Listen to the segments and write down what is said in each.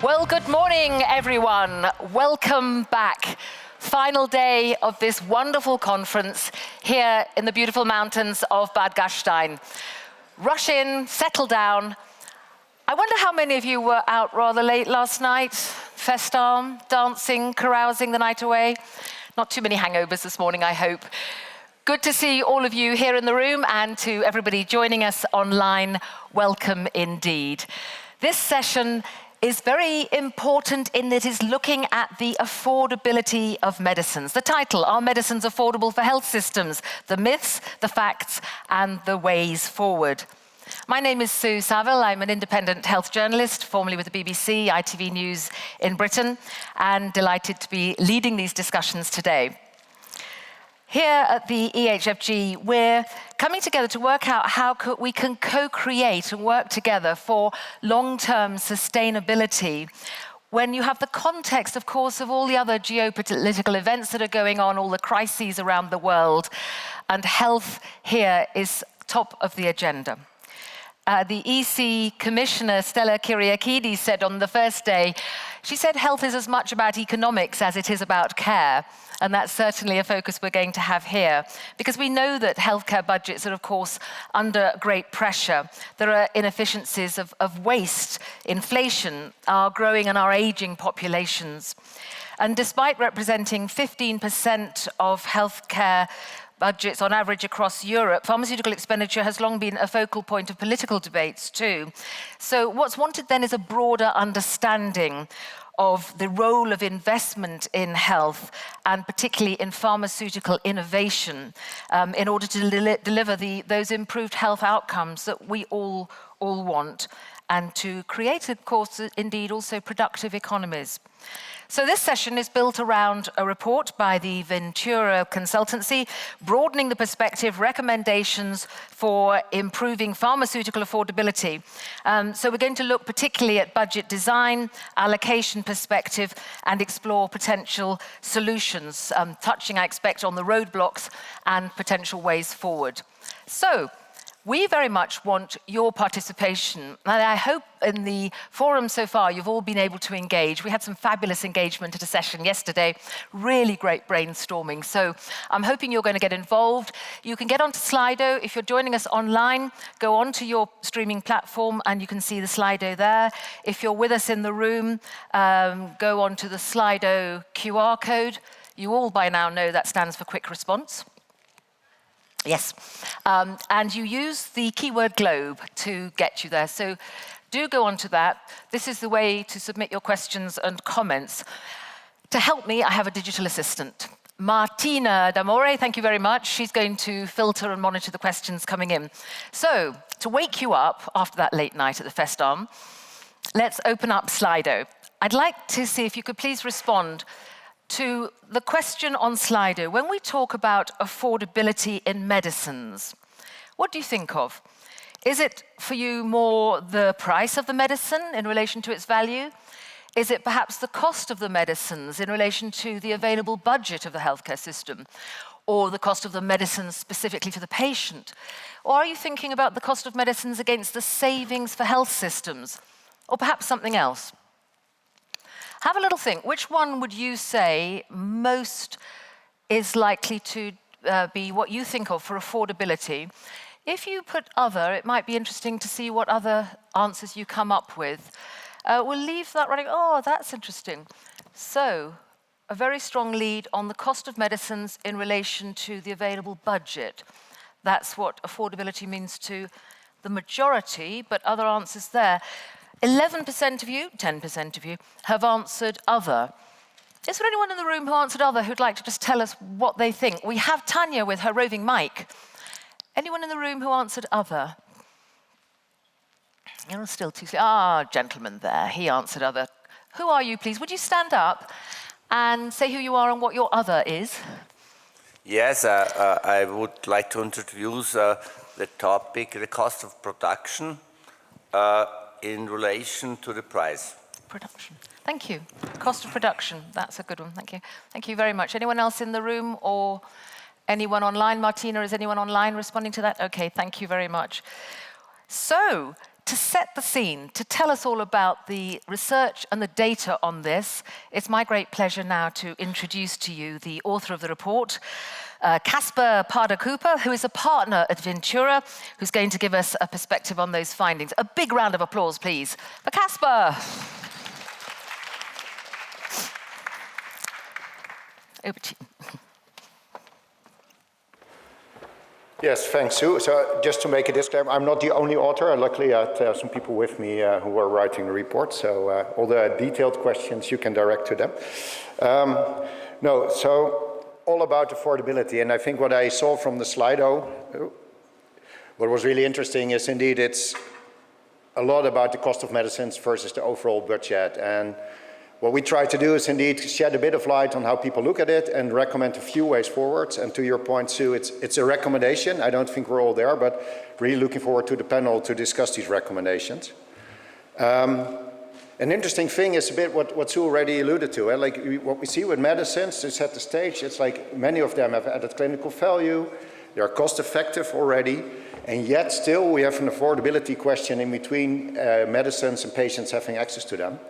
Well, good morning, everyone. Welcome back. Final day of this wonderful conference here in the beautiful mountains of Bad Gastein. Rush in, settle down. I wonder how many of you were out rather late last night, festarm, dancing, carousing the night away. Not too many hangovers this morning, I hope. Good to see all of you here in the room, and to everybody joining us online, welcome indeed. This session is very important in that it is looking at the affordability of medicines. The title, Are Medicines Affordable for Health Systems? The Myths, the Facts, and the Ways Forward. My name is Sue Saville. I'm an independent health journalist, formerly with the BBC, ITV News in Britain, and delighted to be leading these discussions today. Here at the EHFG, we're coming together to work out how we can co-create and work together for long-term sustainability when you have the context, of course, of all the other geopolitical events that are going on, all the crises around the world, and health here is top of the agenda. The EC Commissioner, Stella Kyriakides, said on the first day, she said health is as much about economics as it is about care. And that's certainly a focus we're going to have here, because we know that healthcare budgets are, of course, under great pressure. There are inefficiencies of waste, inflation, our growing and our aging populations. And despite representing 15% of healthcare budgets on average across Europe, pharmaceutical expenditure has long been a focal point of political debates too. So what's wanted then is a broader understanding of the role of investment in health, and particularly in pharmaceutical innovation, in order to deliver those improved health outcomes that we all want, and to create, of course, indeed also productive economies. So this session is built around a report by the Ventura Consultancy, broadening the perspective, recommendations for improving pharmaceutical affordability. So we're going to look particularly at budget design, allocation perspective, and explore potential solutions, touching, I expect, on the roadblocks and potential ways forward. So, we very much want your participation, and I hope in the forum so far you've all been able to engage. We had some fabulous engagement at a session yesterday, really great brainstorming, so I'm hoping you're going to get involved. You can get onto Slido. If you're joining us online, go onto your streaming platform and you can see the Slido there. If you're with us in the room, go onto the Slido QR code. You all by now know that stands for quick response. Yes, and you use the keyword globe to get you there. So do go on to that. This is the way to submit your questions and comments. To help me, I have a digital assistant. Martina D'Amore, thank you very much. She's going to filter and monitor the questions coming in. So to wake you up after that late night at the festarm, let's open up Slido. I'd like to see if you could please respond to the question on Slido. When we talk about affordability in medicines, what do you think of? Is it for you more the price of the medicine in relation to its value? Is it perhaps the cost of the medicines in relation to the available budget of the healthcare system? Or the cost of the medicines specifically for the patient? Or are you thinking about the cost of medicines against the savings for health systems? Or perhaps something else? Have a little think. Which one would you say most is likely to be what you think of for affordability? If you put other, it might be interesting to see what other answers you come up with. We'll leave that running. Oh, that's interesting. So, a very strong lead on the cost of medicines in relation to the available budget. That's what affordability means to the majority, but other answers there. 11% of you, 10% of you, have answered other. Is there anyone in the room who answered other who'd like to just tell us what they think? We have Tanya with her roving mic. Anyone in the room who answered other? You're still too slow. Gentleman there, he answered other. Who are you, please? Would you stand up and say who you are and what your other is? Yes, I would like to introduce the topic, the cost of production. In relation to the price. Production. Thank you. Cost of production. That's a good one. Thank you. Thank you very much. Anyone else in the room or anyone online? Martina, is anyone online responding to that? Okay, thank you very much. So, to set the scene, to tell us all about the research and the data on this, it's my great pleasure now to introduce to you the author of the report, Casper Parda-Cooper, who is a partner at Ventura, who's going to give us a perspective on those findings. A big round of applause, please, for Casper. Over to you. Yes, thanks, Sue. So just to make a disclaimer, I'm not the only author. Luckily, I had some people with me who were writing the report, so all the detailed questions you can direct to them. So all about affordability, and I think what I saw from the Slido, what was really interesting is indeed it's a lot about the cost of medicines versus the overall budget. And what we try to do is indeed shed a bit of light on how people look at it and recommend a few ways forwards. And to your point, Sue, it's a recommendation. I don't think we're all there, but really looking forward to the panel to discuss these recommendations. An interesting thing is a bit what Sue already alluded to. Like what we see with medicines to set the stage, it's like many of them have added clinical value, they are cost effective already, and yet still we have an affordability question in between medicines and patients having access to them.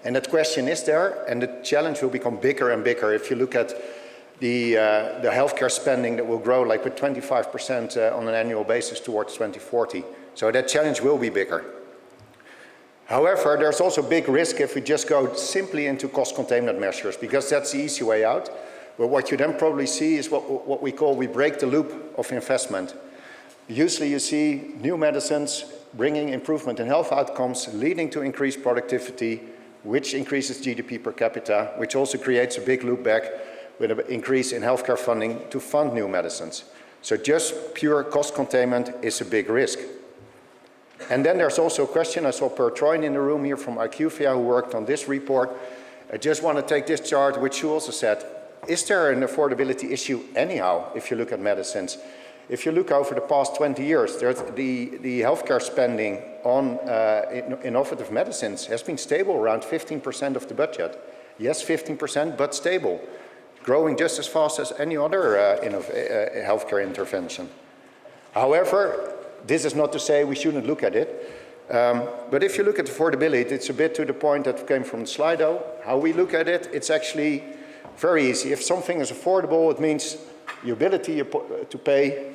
And that question is there, and the challenge will become bigger and bigger if you look at the healthcare spending that will grow like with 25% on an annual basis towards 2040. So that challenge will be bigger. However, there's also big risk if we just go simply into cost containment measures, because that's the easy way out. But what you then probably see is what we break the loop of investment. Usually you see new medicines bringing improvement in health outcomes, leading to increased productivity, which increases GDP per capita, which also creates a big loop back with an increase in healthcare funding to fund new medicines. So just pure cost containment is a big risk. And then there's also a question, I saw Per Troyen in the room here from IQVIA who worked on this report. I just want to take this chart, which you also said, is there an affordability issue anyhow if you look at medicines? If you look over the past 20 years, there's the healthcare spending on innovative medicines has been stable around 15% of the budget. Yes, 15%, but stable, growing just as fast as any other healthcare intervention. However, this is not to say we shouldn't look at it, but if you look at affordability, it's a bit to the point that came from the Slido. How we look at it, it's actually very easy. If something is affordable, it means the ability to pay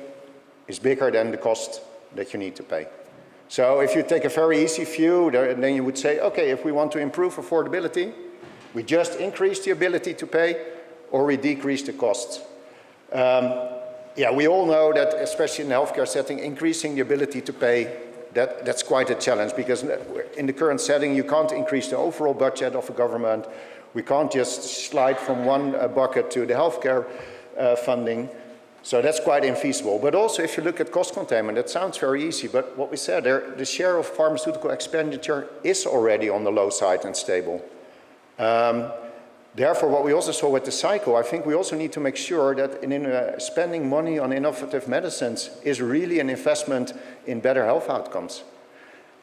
is bigger than the cost that you need to pay. So if you take a very easy view, then you would say, okay, if we want to improve affordability, we just increase the ability to pay or we decrease the costs. Yeah, we all know that, especially in the healthcare setting, increasing the ability to pay, that's quite a challenge, because in the current setting, you can't increase the overall budget of a government. We can't just slide from one bucket to the healthcare funding. So that's quite infeasible. But also, if you look at cost containment, that sounds very easy, but what we said there, the share of pharmaceutical expenditure is already on the low side and stable. Therefore, what we also saw with the cycle, I think we also need to make sure that spending money on innovative medicines is really an investment in better health outcomes.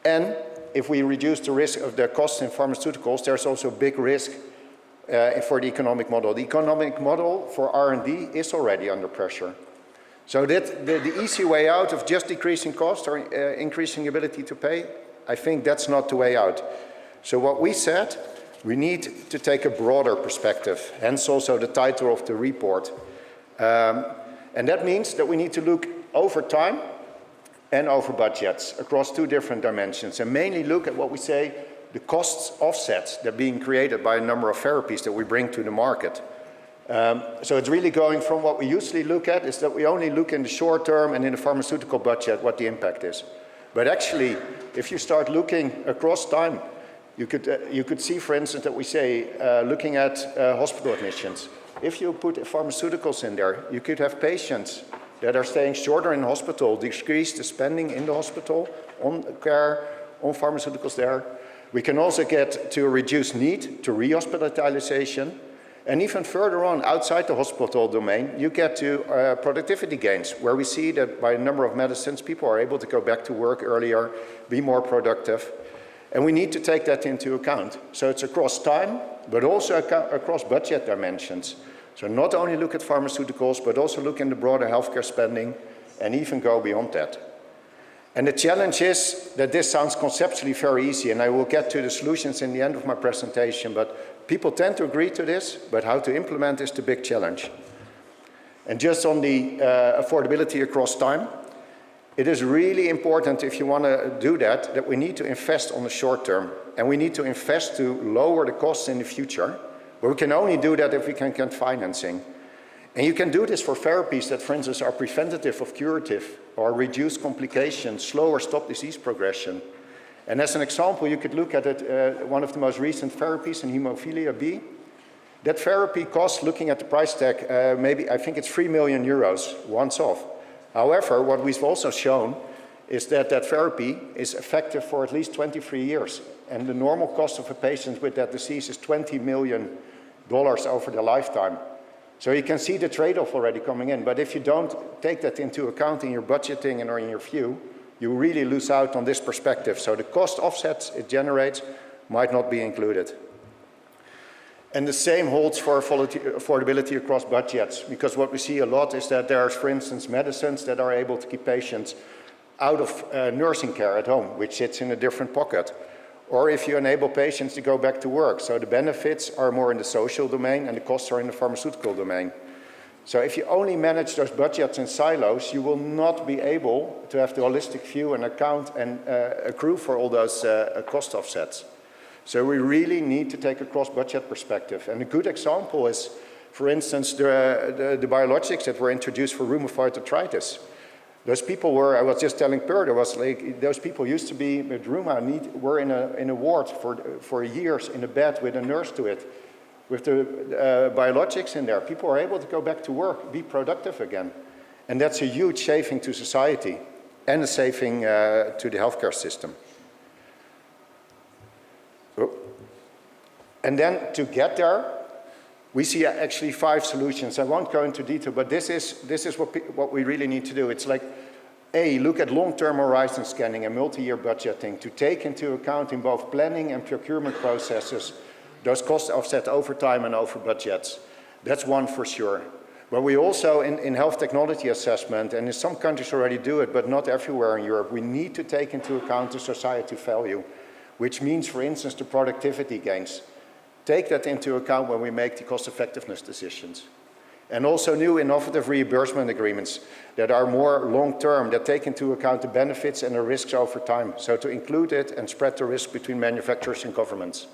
And if we reduce the risk of the cost in pharmaceuticals, there's also a big risk for the economic model. The economic model for R&D is already under pressure. So that the easy way out of just decreasing cost or increasing ability to pay, I think that's not the way out. So what we said, we need to take a broader perspective, hence also the title of the report. And that means that we need to look over time and over budgets across two different dimensions, and mainly look at what we say the costs offsets that are being created by a number of therapies that we bring to the market. So it's really going from what we usually look at is that we only look in the short term and in the pharmaceutical budget what the impact is. But actually, if you start looking across time, you could see, for instance, that we say, looking at hospital admissions. If you put pharmaceuticals in there, you could have patients that are staying shorter in hospital, decrease the spending in the hospital on care, on pharmaceuticals there. We can also get to a reduced need to rehospitalization. And even further on, outside the hospital domain, you get to productivity gains, where we see that by a number of medicines, people are able to go back to work earlier, be more productive. And we need to take that into account. So it's across time, but also across budget dimensions. So not only look at pharmaceuticals, but also look in the broader healthcare spending and even go beyond that. And the challenge is that this sounds conceptually very easy, and I will get to the solutions in the end of my presentation, but people tend to agree to this, but how to implement is the big challenge. And just on the affordability across time, it is really important, if you want to do that, that we need to invest on the short term, and we need to invest to lower the costs in the future, but we can only do that if we can get financing. And you can do this for therapies that, for instance, are preventative of curative, or reduce complications, slow or stop disease progression. And as an example, you could look at it, one of the most recent therapies in hemophilia B. That therapy costs, looking at the price tag, maybe, I think it's 3 million euros once off. However, what we've also shown is that that therapy is effective for at least 23 years. And the normal cost of a patient with that disease is $20 million over their lifetime. So you can see the trade-off already coming in. But if you don't take that into account in your budgeting and or in your view, you really lose out on this perspective. So the cost offsets it generates might not be included. And the same holds for affordability across budgets, because what we see a lot is that there are, for instance, medicines that are able to keep patients out of nursing care at home, which sits in a different pocket. Or if you enable patients to go back to work. So the benefits are more in the social domain and the costs are in the pharmaceutical domain. So if you only manage those budgets in silos, you will not be able to have the holistic view and account and accrue for all those cost offsets. So we really need to take a cross-budget perspective. And a good example is, for instance, the biologics that were introduced for rheumatoid arthritis. Those people were, I was just telling Per, there was like, those people used to be with rheuma, were in a ward for years in a bed with a nurse to it. With the biologics in there, people are able to go back to work, be productive again. And that's a huge saving to society and a saving to the healthcare system. And then to get there, we see actually 5 solutions. I won't go into detail, but this is what we really need to do. It's like, A, look at long-term horizon scanning and multi-year budgeting to take into account in both planning and procurement processes those cost offset over time and over budgets. That's one for sure. But we also, in health technology assessment, and in some countries already do it, but not everywhere in Europe, we need to take into account the society value, which means, for instance, the productivity gains. Take that into account when we make the cost effectiveness decisions. And also new innovative reimbursement agreements that are more long-term, that take into account the benefits and the risks over time. So to include it and spread the risk between manufacturers and governments.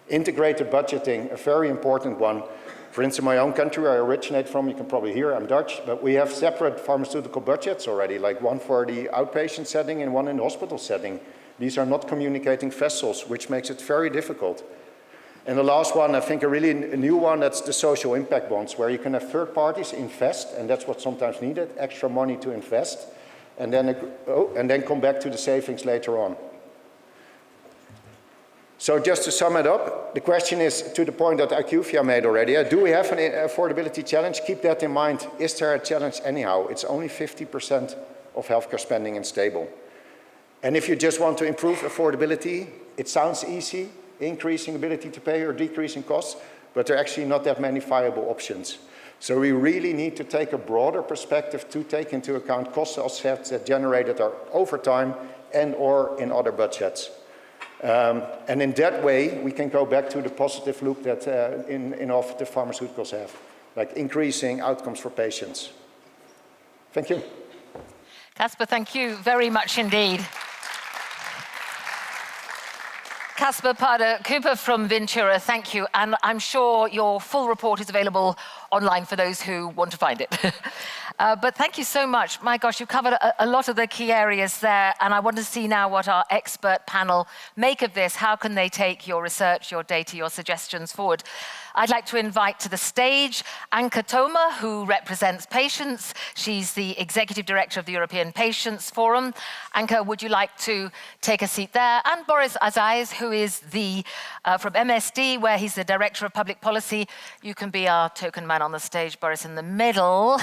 Integrated budgeting, a very important one. For instance, my own country where I originate from, you can probably hear I'm Dutch, but we have separate pharmaceutical budgets already, like one for the outpatient setting and one in the hospital setting. These are not communicating vessels, which makes it very difficult. And the last one, I think a really new one, that's the social impact bonds, where you can have third parties invest, and that's what's sometimes needed, extra money to invest, and then come back to the savings later on. So just to sum it up, the question is to the point that IQVIA made already. Do we have an affordability challenge? Keep that in mind. Is there a challenge anyhow? It's only 50% of healthcare spending and stable. And if you just want to improve affordability, it sounds easy, increasing ability to pay or decreasing costs, but there are actually not that many viable options. So we really need to take a broader perspective to take into account cost offsets that generated over time and or in other budgets. And in that way, we can go back to the positive loop that innovative pharmaceuticals have, like increasing outcomes for patients. Thank you. Casper, thank you very much indeed. Casper Pader-Cooper from Ventura, thank you. And I'm sure your full report is available online for those who want to find it. But thank you so much. My gosh, you've covered a lot of the key areas there, and I want to see now what our expert panel make of this. How can they take your research, your data, your suggestions forward? I'd like to invite to the stage Anka Thoma, who represents patients. She's the Executive Director of the European Patients Forum. Anka, would you like to take a seat there? And Boris Azaiz, who is from MSD, where he's the Director of Public Policy. You can be our token man on the stage, Boris, in the middle.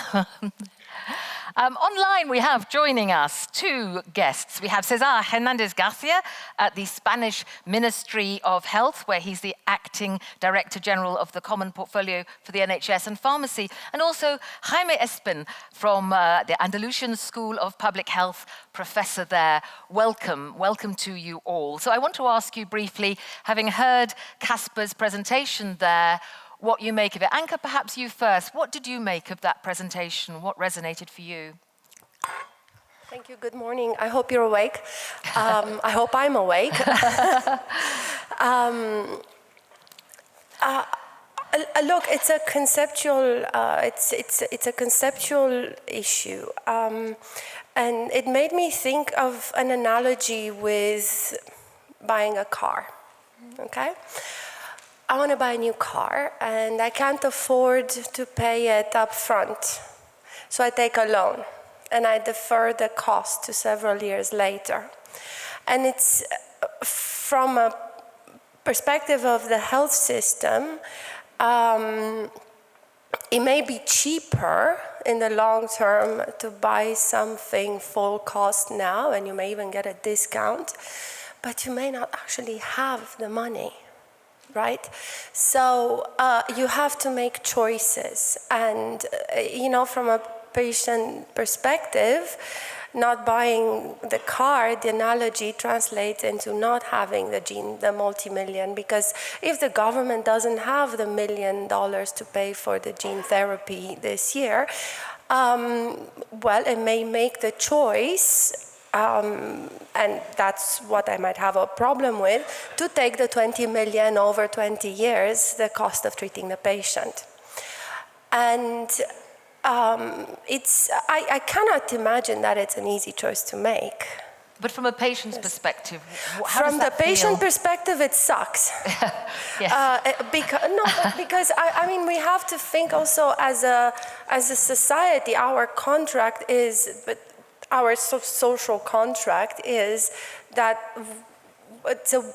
Online, we have joining us two guests. We have Cesar Hernandez Garcia at the Spanish Ministry of Health, where he's the acting Director General of the Common Portfolio for the NHS and Pharmacy, and also Jaime Espin from the Andalusian School of Public Health, professor there. Welcome to you all. So I want to ask you briefly, having heard Casper's presentation there, what you make of it. Anka, perhaps you first. What did you make of that presentation? What resonated for you? Thank you. Good morning. I hope you're awake. I hope I'm awake. Look, it's a conceptual. It's a conceptual issue, and it made me think of an analogy with buying a car. Okay. I want to buy a new car, and I can't afford to pay it up front. So I take a loan, and I defer the cost to several years later. And it's from a perspective of the health system, it may be cheaper in the long term to buy something full cost now, and you may even get a discount, but you may not actually have the money. Right? So you have to make choices. And, from a patient perspective, not buying the car, the analogy translates into not having the multi-million, because if the government doesn't have the $1 million to pay for the gene therapy this year, well, it may make the choice, and that's what I might have a problem with, to take the 20 million over 20 years, the cost of treating the patient. And I cannot imagine that it's an easy choice to make. But from a patient's perspective, how from does that the patient feel? perspective, it sucks. Yes. Because I mean, we have to think also as a society. Our contract is, our social contract is that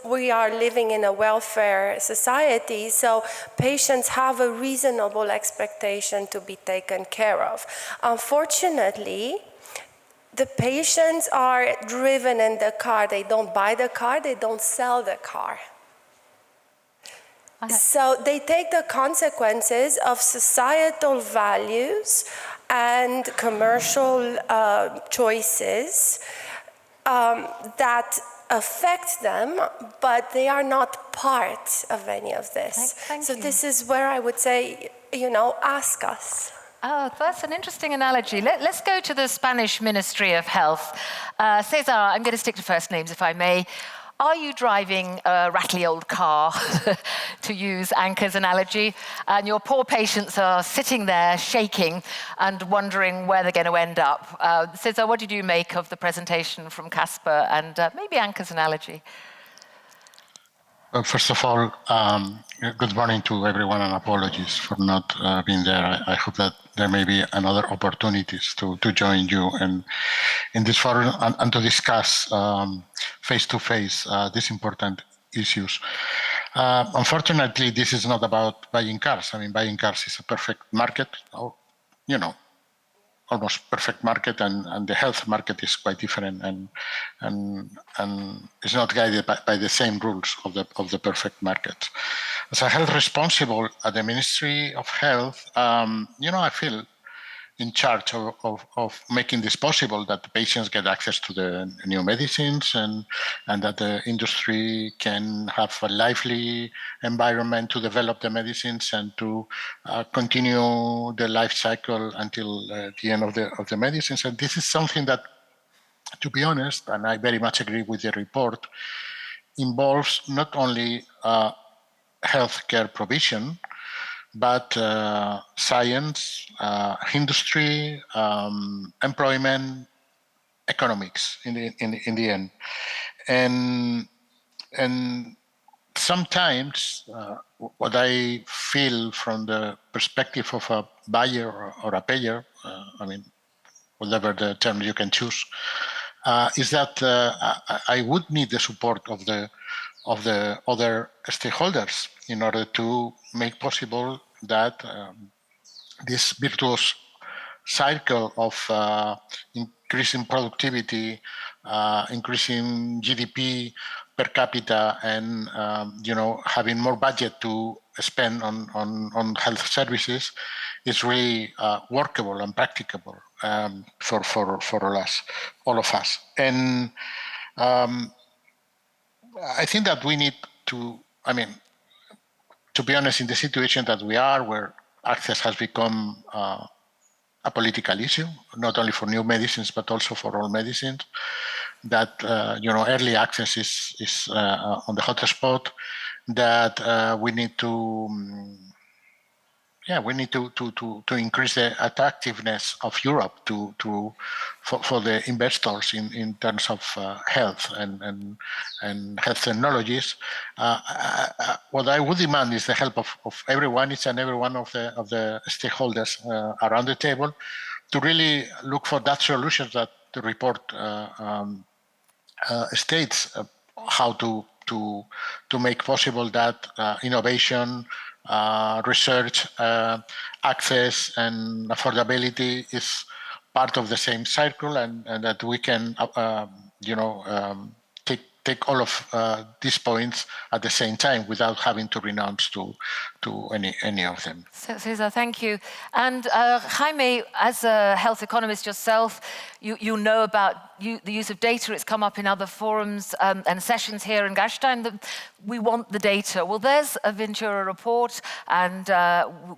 we are living in a welfare society, so patients have a reasonable expectation to be taken care of. Unfortunately, the patients are driven in the car. They don't buy the car, they don't sell the car. So they take the consequences of societal values and commercial choices that affect them, but they are not part of any of this. Thank you. This is where I would say, ask us. Oh, that's an interesting analogy. Let's go to the Spanish Ministry of Health. Cesar, I'm going to stick to first names if I may. Are you driving a rattly old car, to use Anka's analogy, and your poor patients are sitting there shaking and wondering where they're going to end up? Cesar, what did you make of the presentation from Casper and maybe Anka's analogy? First of all, good morning to everyone, and apologies for not being there. I hope that there may be another opportunities to join you in this forum and to discuss face-to-face these important issues. Unfortunately, this is not about buying cars. I mean, buying cars is a perfect market, almost perfect market, and the health market is quite different and is not guided by the same rules of the perfect market. As a health responsible at the Ministry of Health, I feel in charge of making this possible, that the patients get access to the new medicines and that the industry can have a lively environment to develop the medicines and to continue the life cycle until the end of the medicines. And this is something that, to be honest, and I very much agree with the report, involves not only healthcare provision, but science, industry, employment, economics in the end, and sometimes what I feel from the perspective of a buyer or a payer, whatever the term you can choose, is that I would need the support of the other stakeholders in order to make possible that this virtuous cycle of increasing productivity, increasing GDP per capita, and having more budget to spend on health services is really workable and practicable for all of us. And I think that we need to, to be honest, in the situation that we are, where access has become a political issue, not only for new medicines, but also for all medicines, that, early access is on the hot spot, that we need to, to increase the attractiveness of Europe for the investors in terms of health and health technologies. What I would demand is the help of everyone, each and every one of the stakeholders around the table, to really look for that solution that the report states how to make possible that innovation, research, access, and affordability is part of the same cycle, and that we can, take all of these points at the same time without having to renounce to any of them. Cesar, thank you. And Jaime, as a health economist yourself, you know about the use of data. It's come up in other forums and sessions here in Gastein that we want the data. Well, there's a Ventura report, and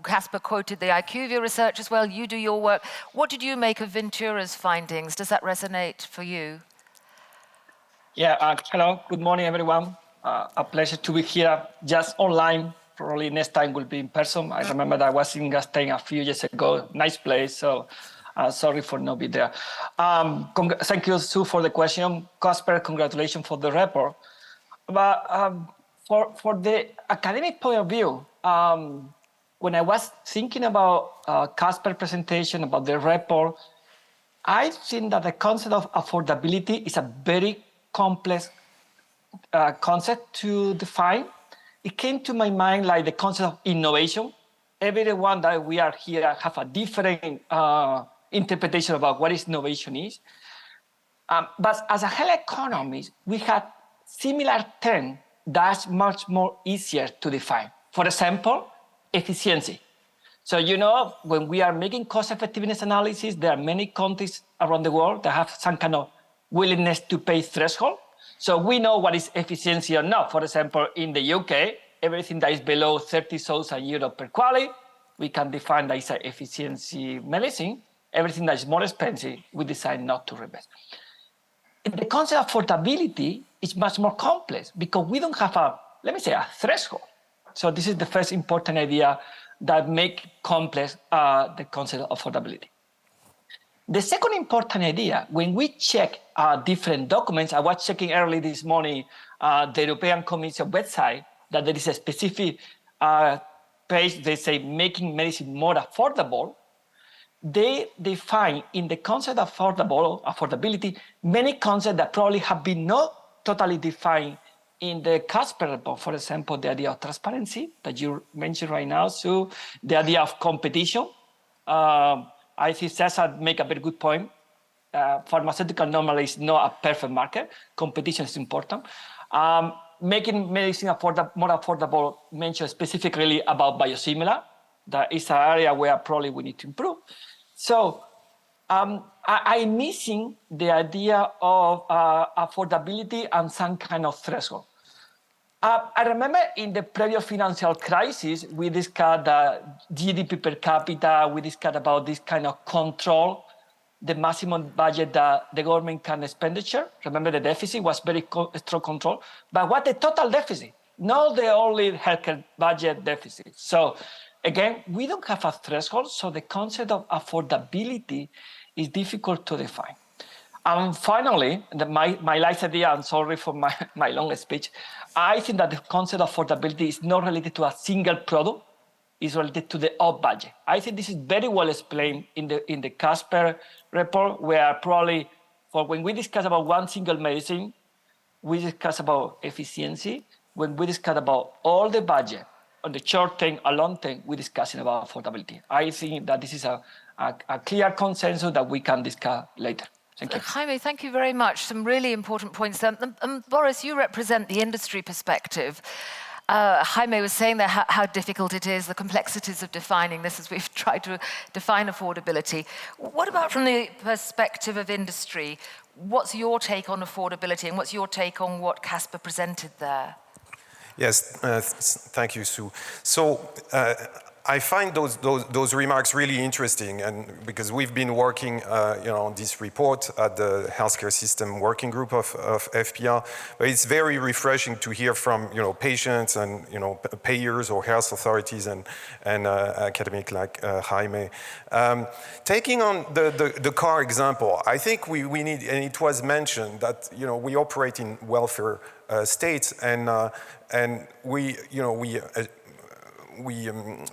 Casper quoted the IQVIA research as well. You do your work. What did you make of Ventura's findings? Does that resonate for you? Yeah, hello, good morning, everyone. A pleasure to be here, just online. Probably next time will be in person. I remember that I was in Gastein a few years ago. Nice place, so sorry for not being there. Thank you, Sue, for the question. Casper, congratulations for the report. But for the academic point of view, when I was thinking about Casper's presentation, about the report, I think that the concept of affordability is a very complex concept to define. It came to my mind like the concept of innovation. Everyone that we are here have a different interpretation about what innovation is. But as a health economist, we have similar terms that's much more easier to define. For example, efficiency. So, when we are making cost effectiveness analysis, there are many countries around the world that have some kind of willingness to pay threshold. So we know what is efficiency or not. For example, in the UK, everything that is below 30,000 euros per quality, we can define that is an efficiency medicine. Everything that is more expensive, we decide not to invest. The concept of affordability is much more complex because we don't have a threshold. So this is the first important idea that make complex the concept of affordability. The second important idea, when we check different documents, I was checking early this morning the European Commission website, that there is a specific page, they say, making medicine more affordable. They define in the concept of affordability, many concepts that probably have been not totally defined in the Casper report. For example, the idea of transparency that you mentioned right now, so the idea of competition. I think Cesar make a very good point. Pharmaceutical normally is not a perfect market. Competition is important. Making medicine more affordable, mentioned specifically about biosimilar. That is an area where probably we need to improve. So I'm missing the idea of affordability and some kind of threshold. I remember in the previous financial crisis, we discussed GDP per capita, we discussed about this kind of control, the maximum budget that the government can expenditure. Remember the deficit was very strong control, but what the total deficit, not the only healthcare budget deficit. So again, we don't have a threshold, so the concept of affordability is difficult to define. And finally, my last idea, I'm sorry for my long speech, I think that the concept of affordability is not related to a single product, it's related to the whole budget. I think this is very well explained in the Casper report, where probably when we discuss about one single medicine, we discuss about efficiency. When we discuss about all the budget, on the short term and long term, we're discussing about affordability. I think that this is a a clear consensus that we can discuss later. Thank you. Jaime, thank you very much. Some really important points there. Boris, you represent the industry perspective. Jaime was saying there how difficult it is, the complexities of defining this as we've tried to define affordability. What about from the perspective of industry? What's your take on affordability and what's your take on what Casper presented there? Yes, thank you, Sue. So I find those remarks really interesting, and because we've been working on this report at the Healthcare System Working Group of FPR, but it's very refreshing to hear from patients and payers or health authorities and academic like Jaime. Taking on the car example, I think we need, and it was mentioned that we operate in welfare states, and we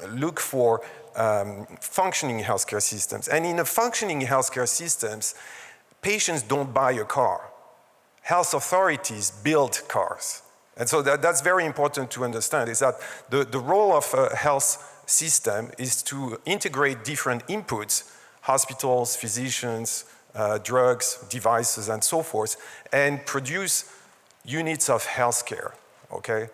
look for functioning healthcare systems. And in a functioning healthcare systems, patients don't buy a car. Health authorities build cars. And so that's very important to understand, is that the role of a health system is to integrate different inputs, hospitals, physicians, drugs, devices, and so forth, and produce units of healthcare, okay,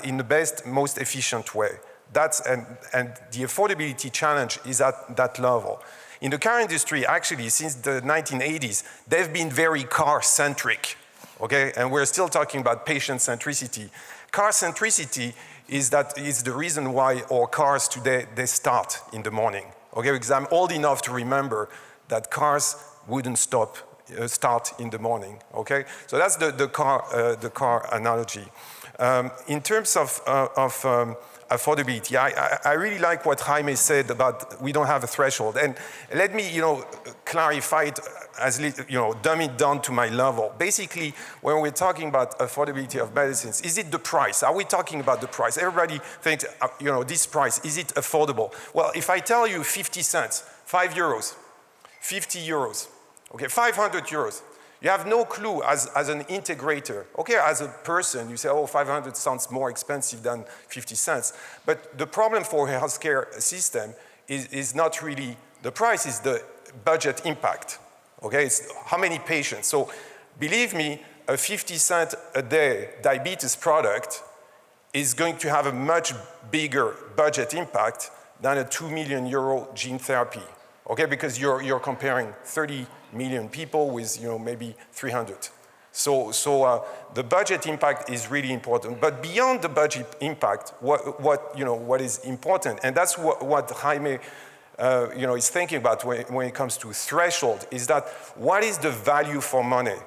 in the best, most efficient way. And the affordability challenge is at that level. In the car industry, actually, since the 1980s, they've been very car-centric, okay? And we're still talking about patient centricity. Car centricity is the reason why our cars today, they start in the morning, okay? Because I'm old enough to remember that cars wouldn't start in the morning, okay? So that's the car analogy. In terms of affordability, I really like what Jaime said about we don't have a threshold. And let me, clarify it as, dumb it down to my level. Basically, when we're talking about affordability of medicines, is it the price? Are we talking about the price? Everybody thinks, this price, is it affordable? Well, if I tell you 50 cents, 5 euros, 50 euros, okay, 500 euros, you have no clue as an integrator. Okay, as a person, you say, 500 sounds more expensive than 50 cents. But the problem for a healthcare system is not really the price, it's the budget impact. Okay, it's how many patients. So believe me, a 50 cent a day diabetes product is going to have a much bigger budget impact than a 2 million euro gene therapy. Okay, because you're comparing 30 million people with maybe 300. So the budget impact is really important. But beyond the budget impact, what is important, and that's what Jaime is thinking about when it comes to threshold, is that what is the value for money?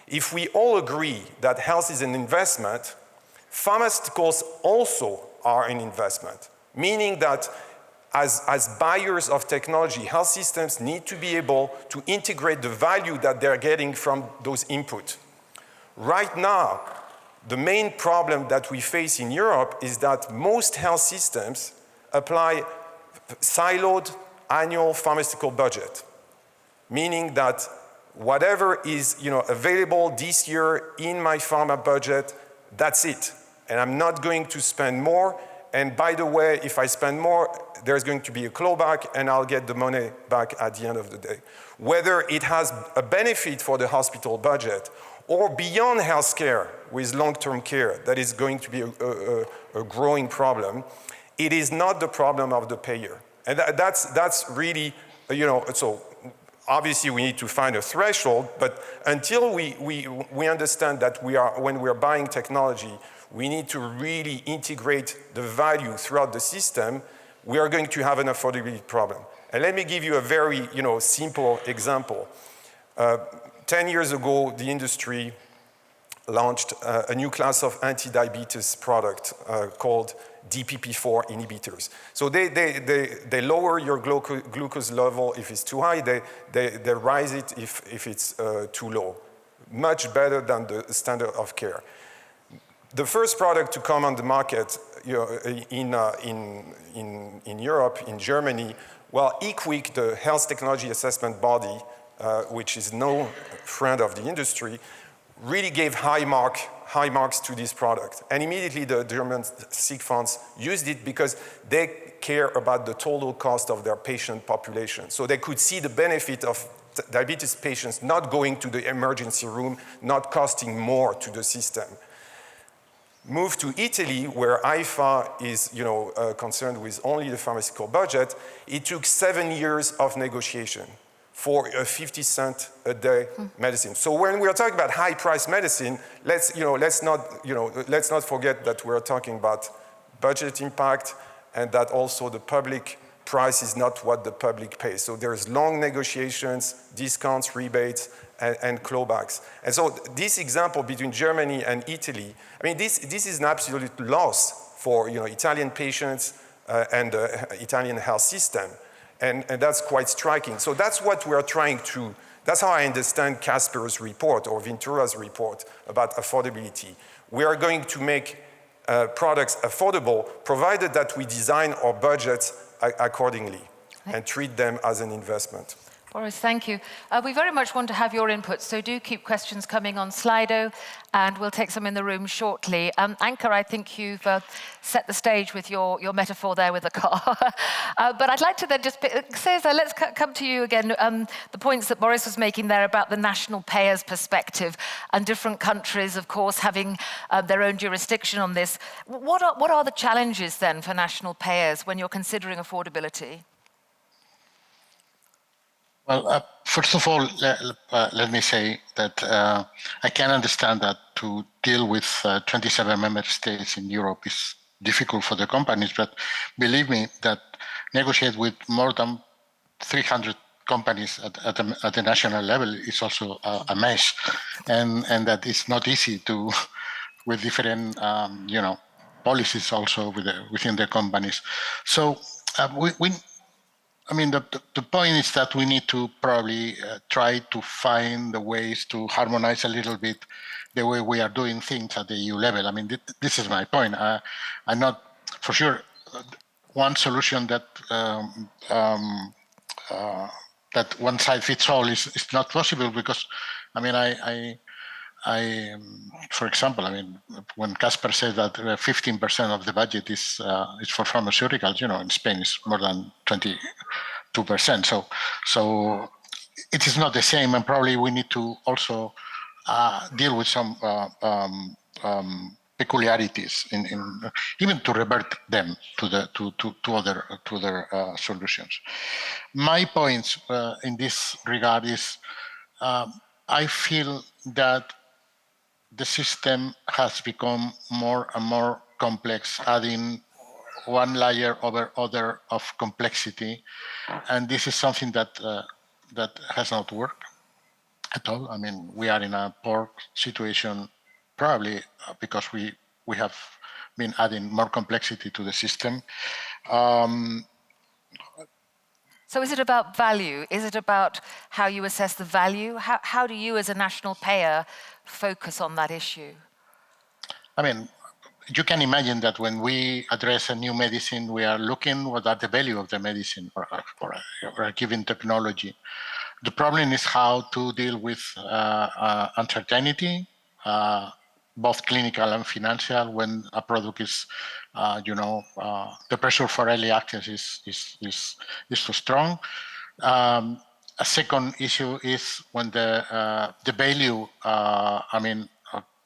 If we all agree that health is an investment, pharmaceuticals also are an investment, meaning that as buyers of technology, health systems need to be able to integrate the value that they're getting from those inputs. Right now, the main problem that we face in Europe is that most health systems apply siloed annual pharmaceutical budget, meaning that whatever is available this year in my pharma budget, that's it. And I'm not going to spend more. And by the way, if I spend more, there's going to be a clawback and I'll get the money back at the end of the day. Whether it has a benefit for the hospital budget or beyond healthcare with long-term care, that is going to be a growing problem, it is not the problem of the payer. And that's really, so obviously we need to find a threshold, but until we understand that when we're buying technology, we need to really integrate the value throughout the system, we are going to have an affordability problem. And let me give you a very simple example. 10 years ago, the industry launched a new class of anti-diabetes product called DPP-4 inhibitors. So they lower your glucose level if it's too high, they rise it if it's too low. Much better than the standard of care. The first product to come on the market in Europe, in Germany, well, EQUIC, the health technology assessment body, which is no friend of the industry, really gave high mark high marks to this product. And immediately the German sick funds used it because they care about the total cost of their patient population. So they could see the benefit of diabetes patients not going to the emergency room, not costing more to the system. Move to Italy, where IFA is concerned with only the pharmaceutical budget. It took 7 years of negotiation for a 50-cent a day medicine. So when we are talking about high-priced medicine, let's not forget that we're talking about budget impact and that also the public price is not what the public pays. So there's long negotiations, discounts, rebates, and clawbacks. And so this example between Germany and Italy, I mean, this is an absolute loss for Italian patients and the Italian health system. And that's quite striking. So that's what we are trying to, that's how I understand Casper's report or Ventura's report about affordability. We are going to make products affordable, provided that we design our budgets accordingly and treat them as an investment. Boris, thank you. We very much want to have your input, so do keep questions coming on Slido, and we'll take some in the room shortly. Anka, I think you've set the stage with your metaphor there with the car. But I'd like to then just, Cesar, let's come to you again. The points that Boris was making there about the national payer's perspective and different countries, of course, having their own jurisdiction on this. What are the challenges then for national payers when you're considering affordability? Well, first of all, let me say that I can understand that to deal with 27 member states in Europe is difficult for the companies, but believe me that negotiate with more than 300 companies at the national level is also a mess, and that it's not easy to, with different policies also within the companies. So I mean, the point is that we need to probably try to find the ways to harmonize a little bit the way we are doing things at the EU level. I mean, this is my point. I'm not, for sure, one solution that that one size fits all is not possible because, I mean, for example, I mean, when Casper said that 15% of the budget is for pharmaceuticals, in Spain it's more than 22%. So it is not the same, and probably we need to also deal with some peculiarities in even to revert them to other solutions. My points in this regard is I feel that the system has become more and more complex, adding one layer over other of complexity, and this is something that has not worked at all. I mean, we are in a poor situation, probably because we have been adding more complexity to the system. So is it about value? Is it about how you assess the value? How do you as a national payer focus on that issue? I mean, you can imagine that when we address a new medicine, we are looking at the value of the medicine or a given technology. The problem is how to deal with uncertainty, both clinical and financial, when a product is, the pressure for early access is too strong. A second issue is when the value,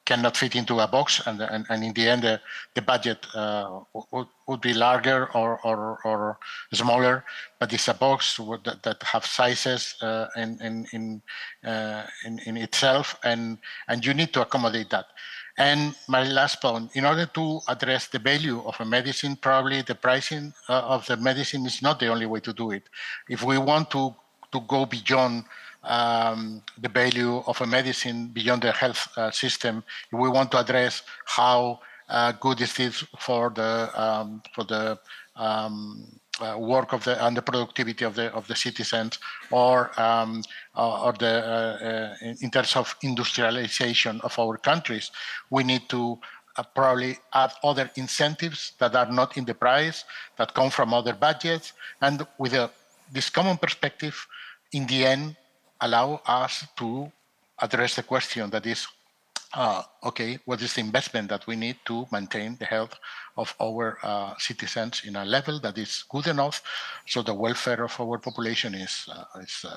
cannot fit into a box, and in the end, the budget would be larger or smaller, but it's a box that have sizes in itself, and you need to accommodate that. And my last point, in order to address the value of a medicine, probably the pricing of the medicine is not the only way to do it. If we want to go beyond the value of a medicine, beyond the health system, if we want to address how good is this for the work of and the productivity of the citizens, or in terms of industrialization of our countries, we need to probably add other incentives that are not in the price, that come from other budgets, and with this common perspective, in the end, allow us to address the question that is, okay, what is the investment that we need to maintain the health of our citizens in a level that is good enough so the welfare of our population is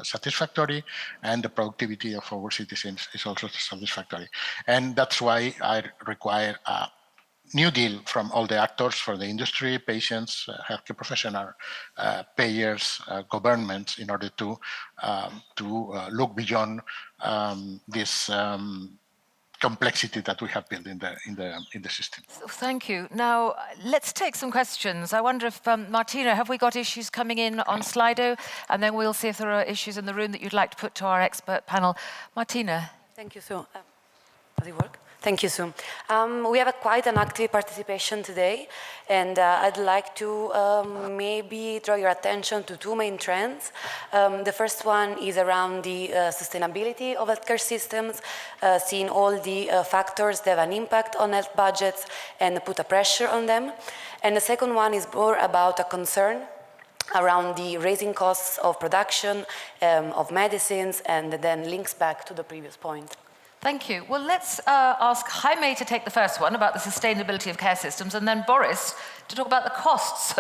satisfactory and the productivity of our citizens is also satisfactory. And that's why I require a new deal from all the actors, for the industry, patients, healthcare professionals, payers, governments, in order to look beyond this complexity that we have built in the system. Thank you. Now, let's take some questions. I wonder if, Martina, have we got issues coming in on Slido? And then we'll see if there are issues in the room that you'd like to put to our expert panel. Martina. Thank you, Sue. Does it work? Thank you, Sue. We have quite an active participation today, and I'd like to maybe draw your attention to two main trends. The first one is around the sustainability of healthcare systems, seeing all the factors that have an impact on health budgets and put a pressure on them. And the second one is more about a concern around the raising costs of production of medicines, and then links back to the previous point. Thank you. Well, let's ask Jaime to take the first one about the sustainability of care systems, and then Boris to talk about the costs.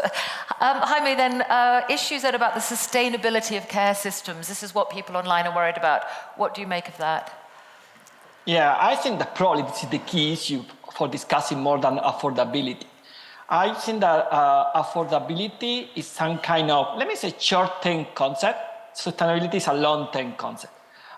Jaime, then, issues then about the sustainability of care systems. This is what people online are worried about. What do you make of that? Yeah, I think that probably this is the key issue for discussing more than affordability. I think that affordability is some kind of, let me say, short-term concept. Sustainability is a long-term concept.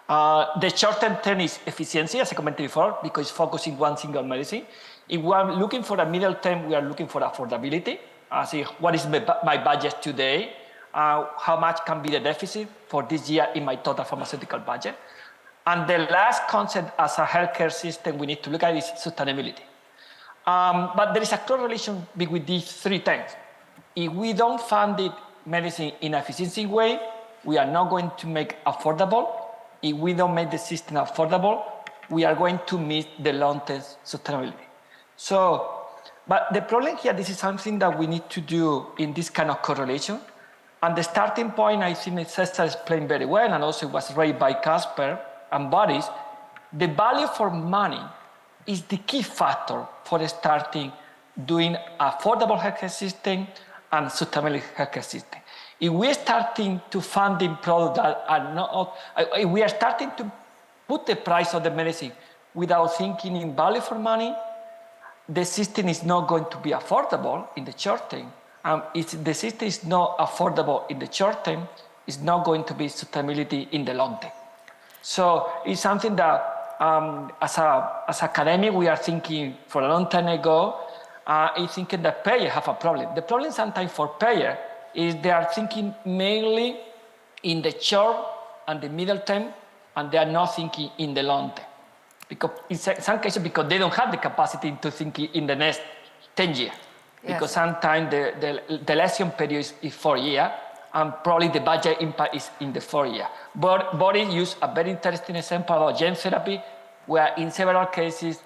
The short-term term is efficiency, as I commented before, because it's focusing one single medicine. If we are looking for a middle term, we are looking for affordability. See, what is my budget today? How much can be the deficit for this year in my total pharmaceutical budget? And the last concept as a healthcare system we need to look at is sustainability. But there is a correlation between these three things. If we don't fund it medicine in an efficiency way, we are not going to make affordable. If we don't make the system affordable, we are going to miss the long-term sustainability. So, but the problem here, this is something that we need to do in this kind of correlation. And the starting point, I think Cesar explained very well, and also it was raised by Casper and Boris, the value for money is the key factor for starting doing affordable healthcare system and sustainable healthcare system. If we are starting to funding products that are not, if we are starting to put the price of the medicine without thinking in value for money, the system is not going to be affordable in the short term. If the system is not affordable in the short term, it's not going to be sustainability in the long term. So it's something that, as academic, we are thinking for a long time ago, is thinking that payers have a problem. The problem sometimes for payers is they are thinking mainly in the short and the middle term, and they are not thinking in the long term. Because in some cases, because they don't have the capacity to think in the next 10 years. Yes. Because sometimes the lesson period is 4 years, and probably the budget impact is in the 4 years. But Boris used a very interesting example about gene therapy, where in several cases,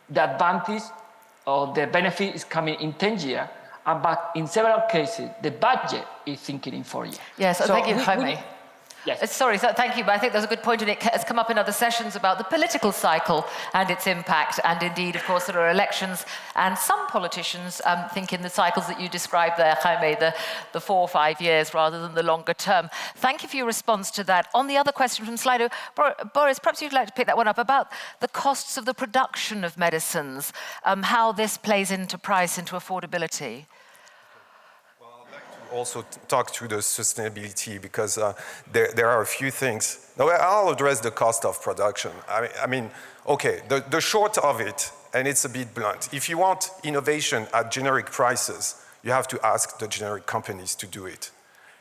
the advantage or the benefit is coming in 10 years, but in several cases, the budget is thinking in 4 years. Yes, so thank you, Jaime. Yes. Sorry, thank you, but I think there's a good point, and it has come up in other sessions about the political cycle and its impact. And indeed, of course, there are elections, and some politicians think in the cycles that you described there, Jaime, the 4 or 5 years rather than the longer term. Thank you for your response to that. On the other question from Slido, Boris, perhaps you'd like to pick that one up about the costs of the production of medicines, how this plays into price, into affordability. Also talk to the sustainability, because there are a few things. Now, I'll address the cost of production. I mean, okay, the short of it, and it's a bit blunt, if you want innovation at generic prices, you have to ask the generic companies to do it.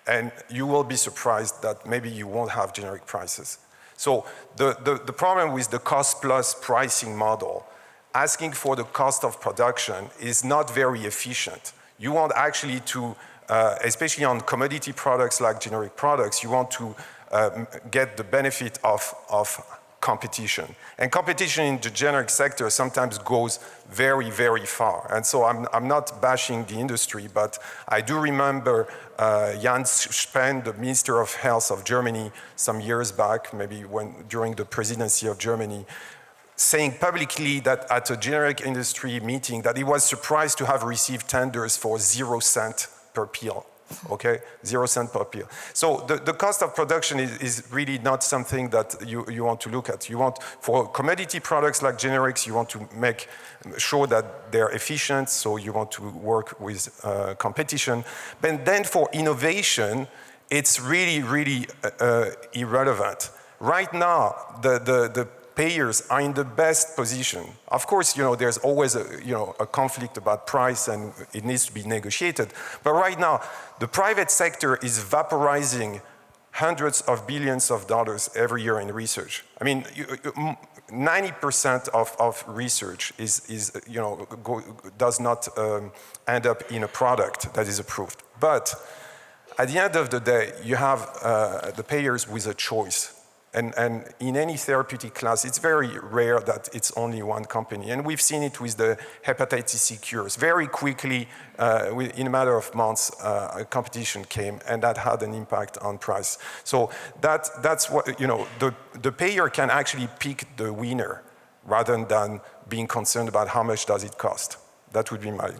And you will be surprised that maybe you won't have generic prices. So the problem with the cost plus pricing model, asking for the cost of production is not very efficient. You want actually to especially on commodity products like generic products, you want to get the benefit of competition. And competition in the generic sector sometimes goes very, very far. And so I'm not bashing the industry, but I do remember Jens Spahn, the Minister of Health of Germany, some years back, maybe during the presidency of Germany, saying publicly that at a generic industry meeting that he was surprised to have received tenders for 0 cent per pill, okay? 0 cent per pill. So the cost of production is really not something that you want to look at. You want, for commodity products like generics, you want to make sure that they're efficient, so you want to work with competition. But then for innovation, it's really, really irrelevant. Right now, the payers are in the best position. Of course, there's always a conflict about price and it needs to be negotiated. But right now, the private sector is vaporizing hundreds of billions of dollars every year in research. I mean, 90% of research does not end up in a product that is approved. But at the end of the day, you have the payers with a choice. And in any therapeutic class, it's very rare that it's only one company. And we've seen it with the hepatitis C cures. Very quickly, in a matter of months, competition came, and that had an impact on price. So that's what, the payer can actually pick the winner rather than being concerned about how much does it cost. That would be my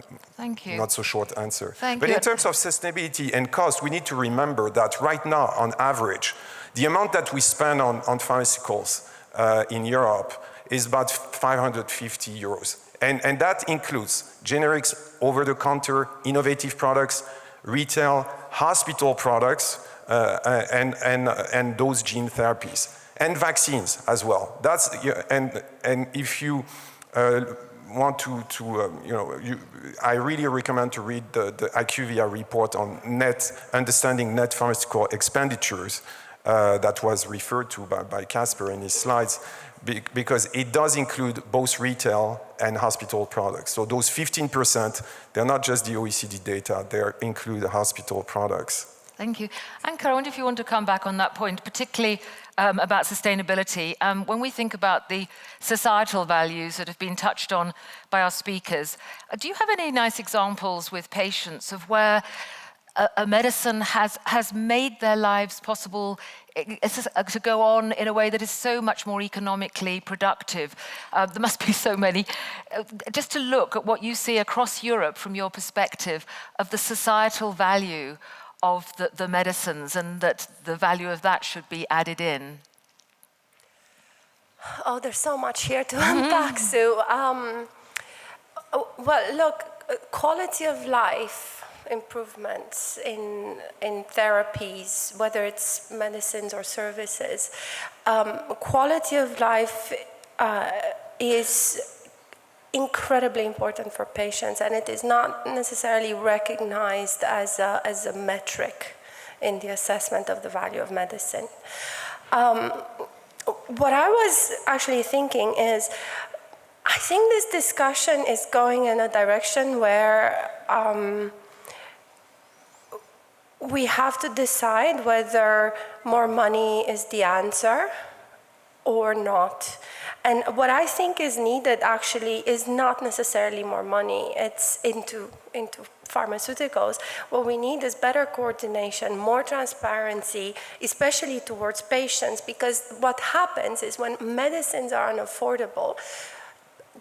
not so short answer. But in terms of sustainability and cost, we need to remember that right now, on average, the amount that we spend on pharmaceuticals in Europe is about 550 euros. And that includes generics, over-the-counter, innovative products, retail, hospital products, and those gene therapies, and vaccines as well. And if you want I really recommend to read the IQVIA report on understanding net pharmaceutical expenditures that was referred to by Casper in his slides, because it does include both retail and hospital products. So those 15%, they're not just the OECD data, they include the hospital products. Thank you. Anka, I wonder if you want to come back on that point, particularly about sustainability. When we think about the societal values that have been touched on by our speakers, do you have any nice examples with patients of where a medicine has made their lives possible to go on in a way that is so much more economically productive? There must be so many. Just to look at what you see across Europe from your perspective of the societal value of the medicines, and that the value of that should be added in. Oh, there's so much here to unpack, Sue. Well, look, quality of life improvements in therapies, whether it's medicines or services, quality of life is incredibly important for patients, and it is not necessarily recognized as a metric in the assessment of the value of medicine. What I was actually thinking is, I think this discussion is going in a direction where we have to decide whether more money is the answer or not. And what I think is needed actually is not necessarily more money. It's into pharmaceuticals. What we need is better coordination, more transparency, especially towards patients, because what happens is when medicines are unaffordable,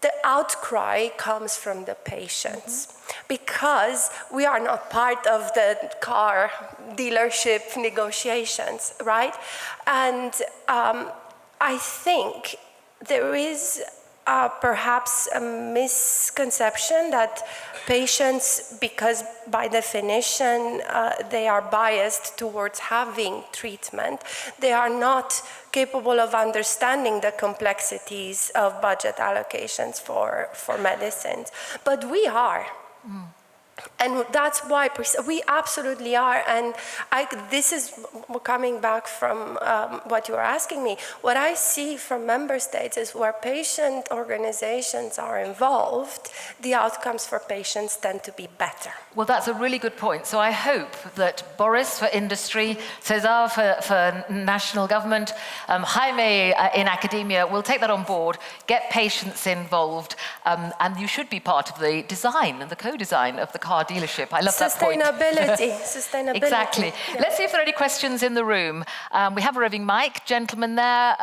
the outcry comes from the patients, because we are not part of the car dealership negotiations, right? And I think there is perhaps a misconception that patients, because by definition they are biased towards having treatment, they are not capable of understanding the complexities of budget allocations for medicines. But we are. And that's why we absolutely are. And this is coming back from what you were asking me. What I see from member states is where patient organizations are involved, the outcomes for patients tend to be better. Well, that's a really good point. So I hope that Boris for industry, Cesar for national government, Jaime in academia will take that on board, get patients involved, and you should be part of the design and the co-design of the card car dealership. I love that point. Sustainability. Exactly. Yeah. Let's see if there are any questions in the room. We have a roving mic. Gentleman there.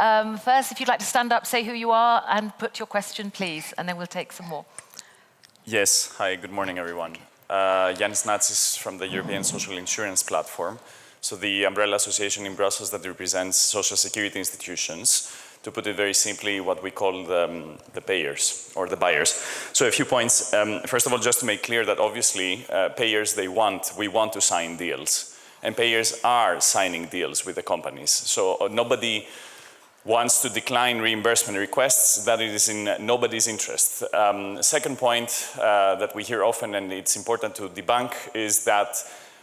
First, if you'd like to stand up, say who you are, and put your question, please, and then we'll take some more. Yes. Hi, good morning, everyone. Yanis Natsis from the European Social Insurance Platform. So the umbrella association in Brussels that represents social security institutions, to put it very simply, what we call the payers or the buyers. So a few points. First of all, just to make clear that obviously payers, we want to sign deals. And payers are signing deals with the companies. So nobody wants to decline reimbursement requests. That is in nobody's interest. Second point that we hear often, and it's important to debunk, is that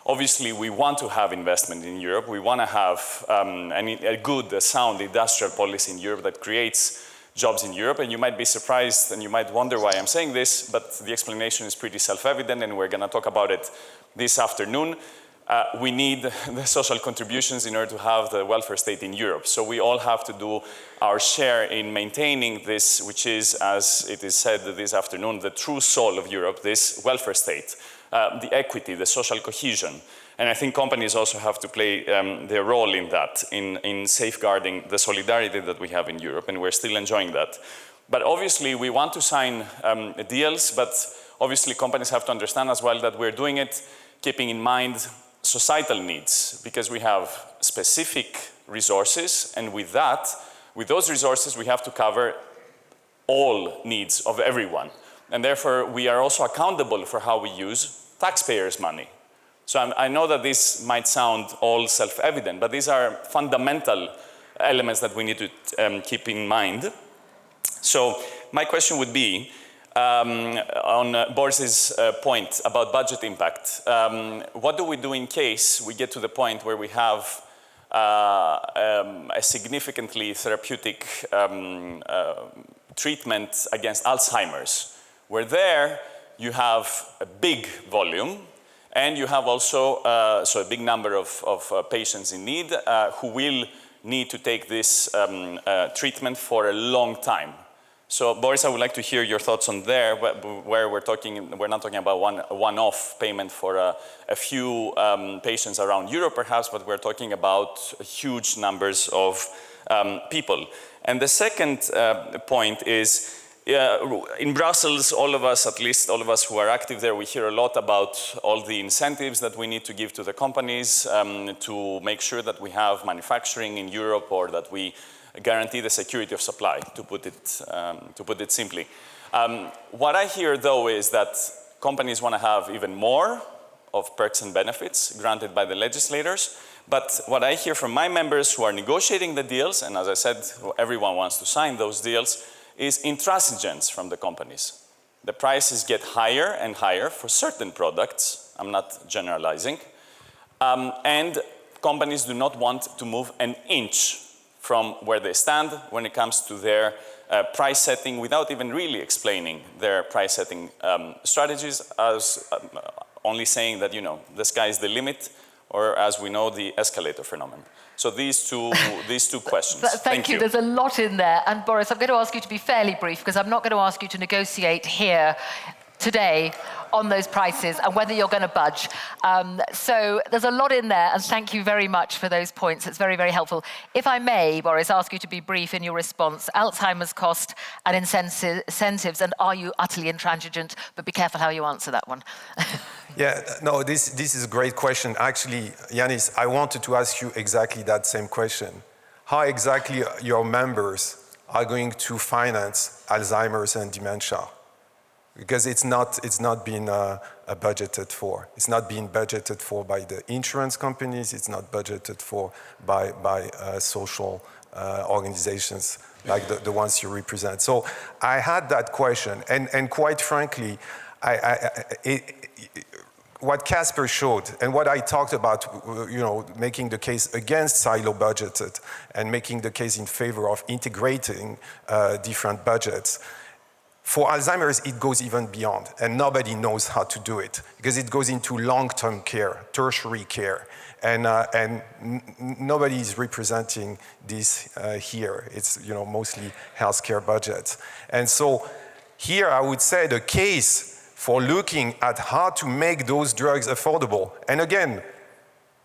obviously, we want to have investment in Europe. We want to have a good, sound industrial policy in Europe that creates jobs in Europe. And you might be surprised and you might wonder why I'm saying this, but the explanation is pretty self-evident, and we're going to talk about it this afternoon. We need the social contributions in order to have the welfare state in Europe. So we all have to do our share in maintaining this, which is, as it is said this afternoon, the true soul of Europe, this welfare state. The equity, the social cohesion. And I think companies also have to play their role in that, in safeguarding the solidarity that we have in Europe, and we're still enjoying that. But obviously, we want to sign deals, but obviously companies have to understand as well that we're doing it keeping in mind societal needs, because we have specific resources, and with those resources, we have to cover all needs of everyone. And therefore, we are also accountable for how we use taxpayers' money. So I know that this might sound all self-evident, but these are fundamental elements that we need to keep in mind. So my question would be, on Boris's point about budget impact, what do we do in case we get to the point where we have a significantly therapeutic treatment against Alzheimer's? Where there you have a big volume, and you have also so a big number of patients in need who will need to take this treatment for a long time. So Boris, I would like to hear your thoughts on there, where we're not talking about one-off payment for a few patients around Europe perhaps, but we're talking about huge numbers of people. And the second point is, in Brussels, all of us, at least all of us who are active there, we hear a lot about all the incentives that we need to give to the companies to make sure that we have manufacturing in Europe, or that we guarantee the security of supply, to put it simply. What I hear, though, is that companies want to have even more of perks and benefits granted by the legislators. But what I hear from my members who are negotiating the deals, and as I said, everyone wants to sign those deals, is intransigence from the companies. The prices get higher and higher for certain products. I'm not generalizing. And companies do not want to move an inch from where they stand when it comes to their price setting, without even really explaining their price setting strategies, as only saying that, you know, the sky is the limit, or as we know, the escalator phenomenon. So these two questions. Thank you. There's a lot in there. And Boris, I'm going to ask you to be fairly brief, because I'm not going to ask you to negotiate here today on those prices and whether you're going to budge. So there's a lot in there, and thank you very much for those points. It's very, very helpful. If I may, Boris, ask you to be brief in your response. Alzheimer's cost and incentives, and are you utterly intransigent? But be careful how you answer that one. Yeah, no, this is a great question. Actually, Yanis, I wanted to ask you exactly that same question. How exactly your members are going to finance Alzheimer's and dementia? Because it's not been budgeted for. It's not being budgeted for by the insurance companies. It's not budgeted for by social organizations like the ones you represent. So I had that question, and quite frankly, what Casper showed and what I talked about, you know, making the case against silo budgeted and making the case in favor of integrating different budgets. For Alzheimer's, it goes even beyond, and nobody knows how to do it because it goes into long-term care, tertiary care, and nobody is representing this here. It's, you know, mostly healthcare budgets. And so here I would say the case for looking at how to make those drugs affordable. And again,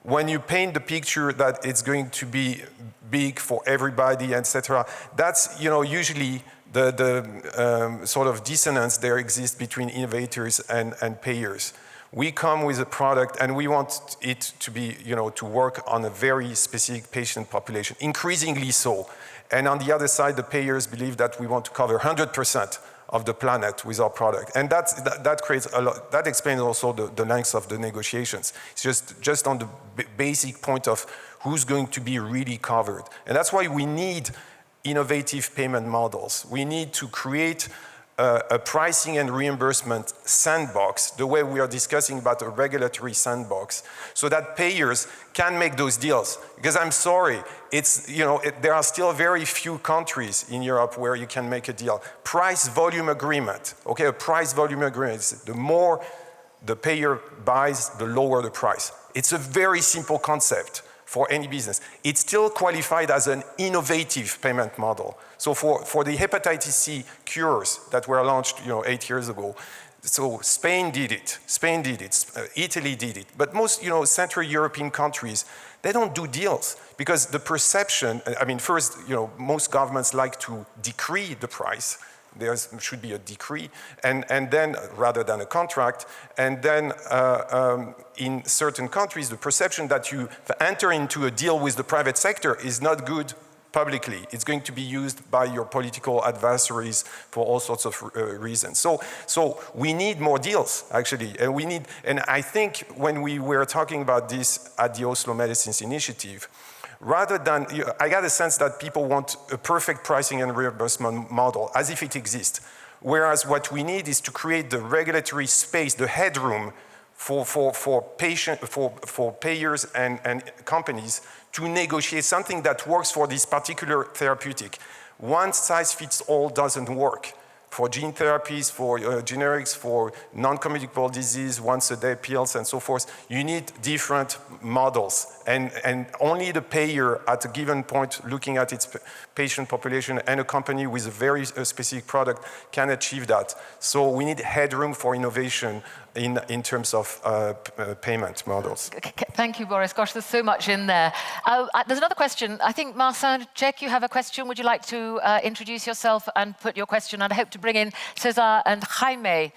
when you paint the picture that it's going to be big for everybody, etc., that's usually the sort of dissonance there exists between innovators and payers. We come with a product and we want it to be, to work on a very specific patient population, increasingly so. And on the other side, the payers believe that we want to cover 100% of the planet with our product. And that creates a lot, that explains also the length of the negotiations. It's just on the basic point of who's going to be really covered. And that's why we need innovative payment models. We need to create a pricing and reimbursement sandbox, the way we are discussing about a regulatory sandbox, so that payers can make those deals. Because I'm sorry, there are still very few countries in Europe where you can make a deal. Price volume agreement, okay, a price volume agreement, the more the payer buys, the lower the price. It's a very simple concept for any business. It's still qualified as an innovative payment model. So for the hepatitis C cures that were launched 8 years ago, so Spain did it, Italy did it, but most Central European countries, they don't do deals because the perception, first, most governments like to decree the price. There should be a decree, and then, rather than a contract, and then in certain countries, the perception that you enter into a deal with the private sector is not good publicly. It's going to be used by your political adversaries for all sorts of reasons. So we need more deals, actually, and I think when we were talking about this at the Oslo Medicines Initiative, rather than, I got a sense that people want a perfect pricing and reimbursement model as if it exists. Whereas what we need is to create the regulatory space, the headroom for payers and companies to negotiate something that works for this particular therapeutic. One size fits all doesn't work. For gene therapies, for generics, for non-communicable disease, once-a-day pills, and so forth, you need different models. And only the payer at a given point, looking at its patient population and a company with a very specific product can achieve that. So we need headroom for innovation in terms of payment models. Thank you, Boris. Gosh, there's so much in there. There's another question. I think, Marcin, Jack, you have a question. Would you like to introduce yourself and put your question? And I hope to bring in Cesar and Jaime,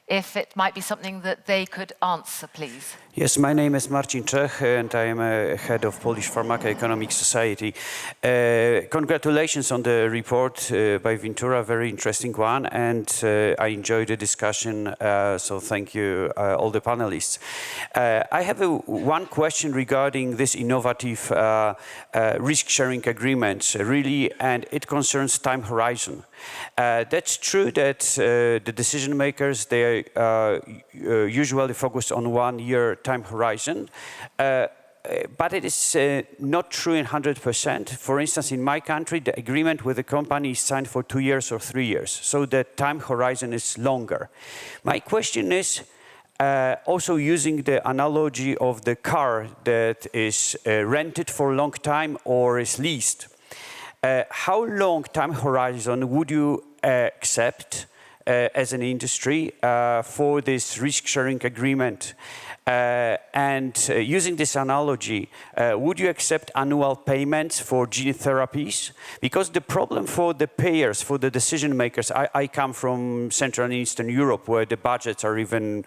if it might be something that they could answer, please. Yes, my name is Marcin Czech, and I am a head of Polish Pharmacoeconomic Society. Congratulations on the report by Ventura, very interesting one, and I enjoyed the discussion, so thank you, all the panelists. I have one question regarding this innovative risk-sharing agreements, really, and it concerns time horizon. That's true that the decision makers, they usually focus on 1 year time horizon, but it is not true in 100%. For instance, in my country, the agreement with the company is signed for 2 years or 3 years, so the time horizon is longer. My question is, also using the analogy of the car that is rented for a long time or is leased, how long time horizon would you accept as an industry for this risk-sharing agreement? And using this analogy, would you accept annual payments for gene therapies? Because the problem for the payers, for the decision makers, I come from Central and Eastern Europe, where the budgets are even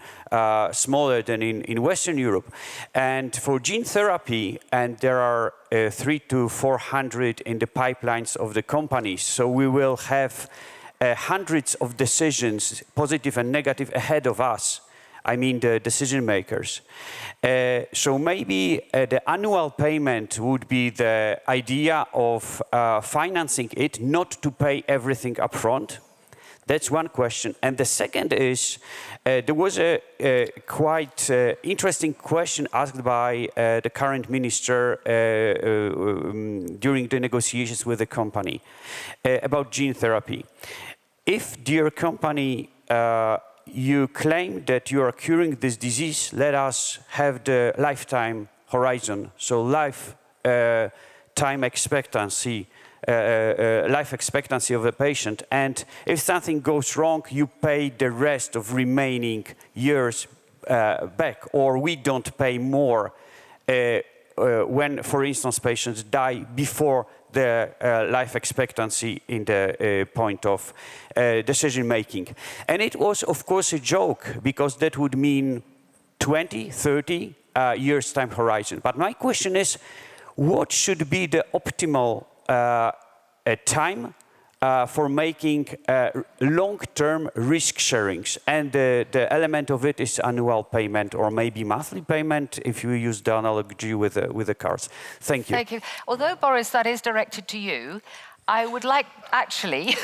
smaller than in Western Europe. And for gene therapy, and there are 300 to 400 in the pipelines of the companies, so we will have hundreds of decisions, positive and negative, ahead of us. I mean the decision makers. So maybe the annual payment would be the idea of financing it, not to pay everything upfront. That's one question. And the second is, there was a quite interesting question asked by the current minister during the negotiations with the company about gene therapy. If, dear company, you claim that you are curing this disease, let us have the lifetime horizon, so time expectancy life expectancy of a patient. And if something goes wrong, you pay the rest of remaining years back, or we don't pay more when, for instance, patients die before the life expectancy in the point of decision making. And it was, of course, a joke, because that would mean 20, 30 years time horizon. But my question is, what should be the optimal time for making long-term risk sharings? And the element of it is annual payment, or maybe monthly payment, if you use the analogy with the cars. Thank you. Thank you. Although, Boris, that is directed to you, I would like actually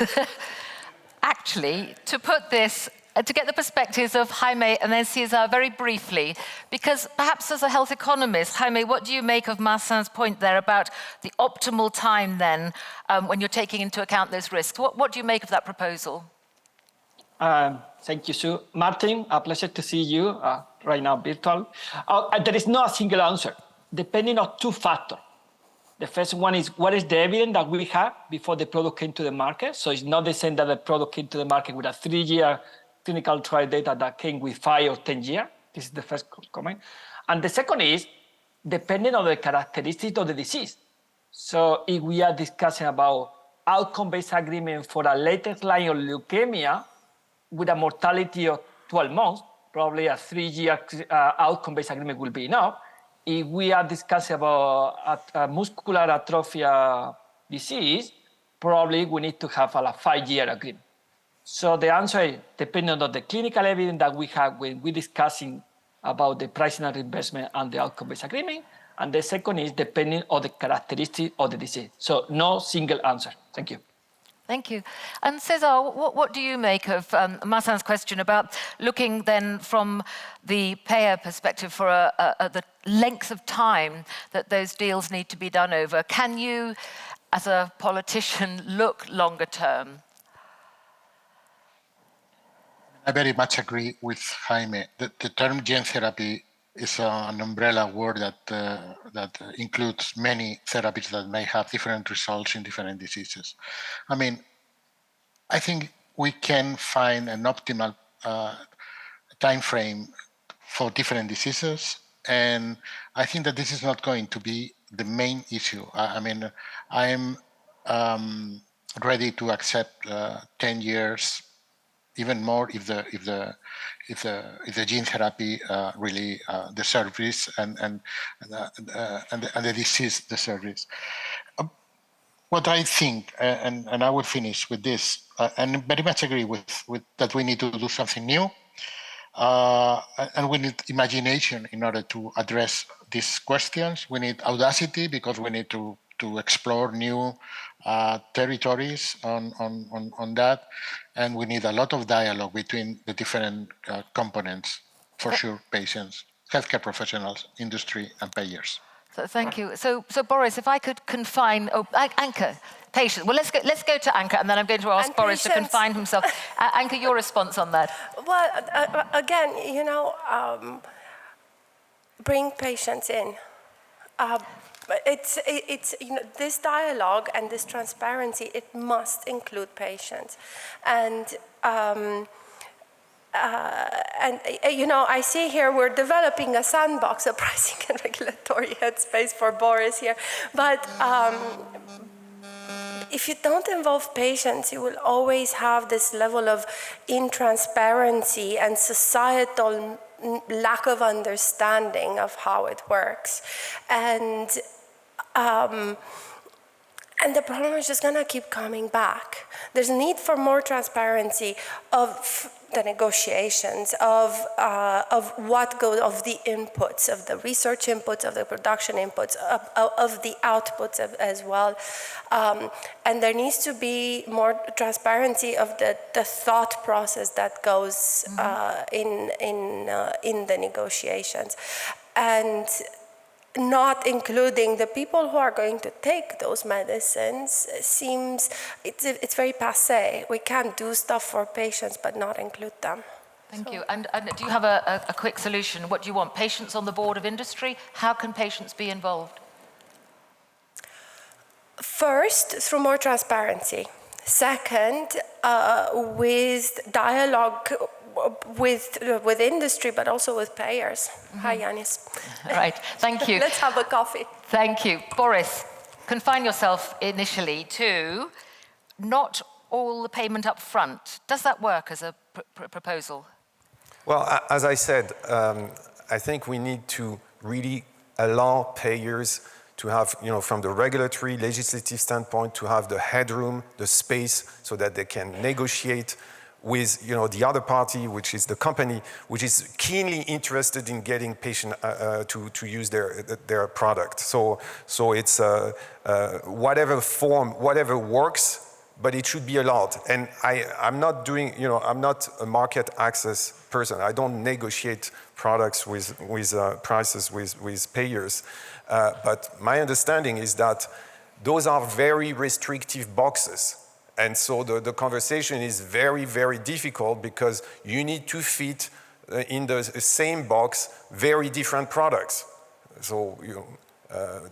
to put this, to get the perspectives of Jaime and then Cesar very briefly, because perhaps as a health economist, Jaime, what do you make of Marcin's point there about the optimal time then when you're taking into account those risks? What do you make of that proposal? Thank you, Sue. Martin, a pleasure to see you right now virtual. There is no a single answer, depending on two factors. The first one is, what is the evidence that we have before the product came to the market? So it's not the same that the product came to the market with a 3-year clinical trial data that came with 5 or 10 years. This is the first comment. And the second is, depending on the characteristics of the disease. So if we are discussing about outcome-based agreement for a latest line of leukemia with a mortality of 12 months, probably a 3-year outcome-based agreement will be enough. If we are discussing about a muscular atrophy disease, probably we need to have a 5-year agreement. So the answer is, depending on the clinical evidence that we have when we're discussing about the pricing and reimbursement and the outcome-based agreement. And the second is depending on the characteristics of the disease. So no single answer. Thank you. Thank you. And Cesar, what do you make of Marcin's question about looking then from the payer perspective for the length of time that those deals need to be done over? Can you, as a politician, look longer term? I very much agree with Jaime. The term gene therapy is an umbrella word that includes many therapies that may have different results in different diseases. I mean, I think we can find an optimal time frame for different diseases, and I think that this is not going to be the main issue. I mean, I'm ready to accept 10 years, even more if the gene therapy really the service and the disease the service. What I think, and I will finish with this, and very much agree with that we need to do something new, and we need imagination in order to address these questions. We need audacity because we need to explore new territories on that, and we need a lot of dialogue between the different components, for sure, patients, healthcare professionals, industry, and payers. So thank you. So Boris, if I could confine, Anka, patients. Well, let's go to Anka, and then I'm going to ask Boris to confine himself. Anka, your response on that? Well, again, you know, bring patients in. It's you know, this dialogue and this transparency, it must include patients. And you know, I see here we're developing a sandbox, a pricing and regulatory headspace for Boris here. But if you don't involve patients, you will always have this level of intransparency and societal lack of understanding of how it works. And the problem is just gonna keep coming back. There's a need for more transparency of the negotiations, of what goes, of the inputs, of the research inputs, of the production inputs, of the outputs as well. And there needs to be more transparency of the thought process that goes in the negotiations. And not including the people who are going to take those medicines seems, it's very passé. We can't do stuff for patients but not include them. Thank you. And do you have a quick solution? What do you want? Patients on the board of industry? How can patients be involved? First, through more transparency. Second, with dialogue with industry, but also with payers. Hi, Yanis. Right, thank you. Let's have a coffee. Thank you. Boris, confine yourself initially to not all the payment up front. Does that work as a proposal? Well, as I said, I think we need to really allow payers to have, from the regulatory, legislative standpoint, to have the headroom, the space, so that they can negotiate with, the other party, which is the company, which is keenly interested in getting patient to use their product. So it's whatever form, whatever works, but it should be allowed. And I'm not doing, I'm not a market access person. I don't negotiate products with prices with payers. But my understanding is that those are very restrictive boxes. And so the conversation is very, very difficult because you need to fit in the same box very different products. So,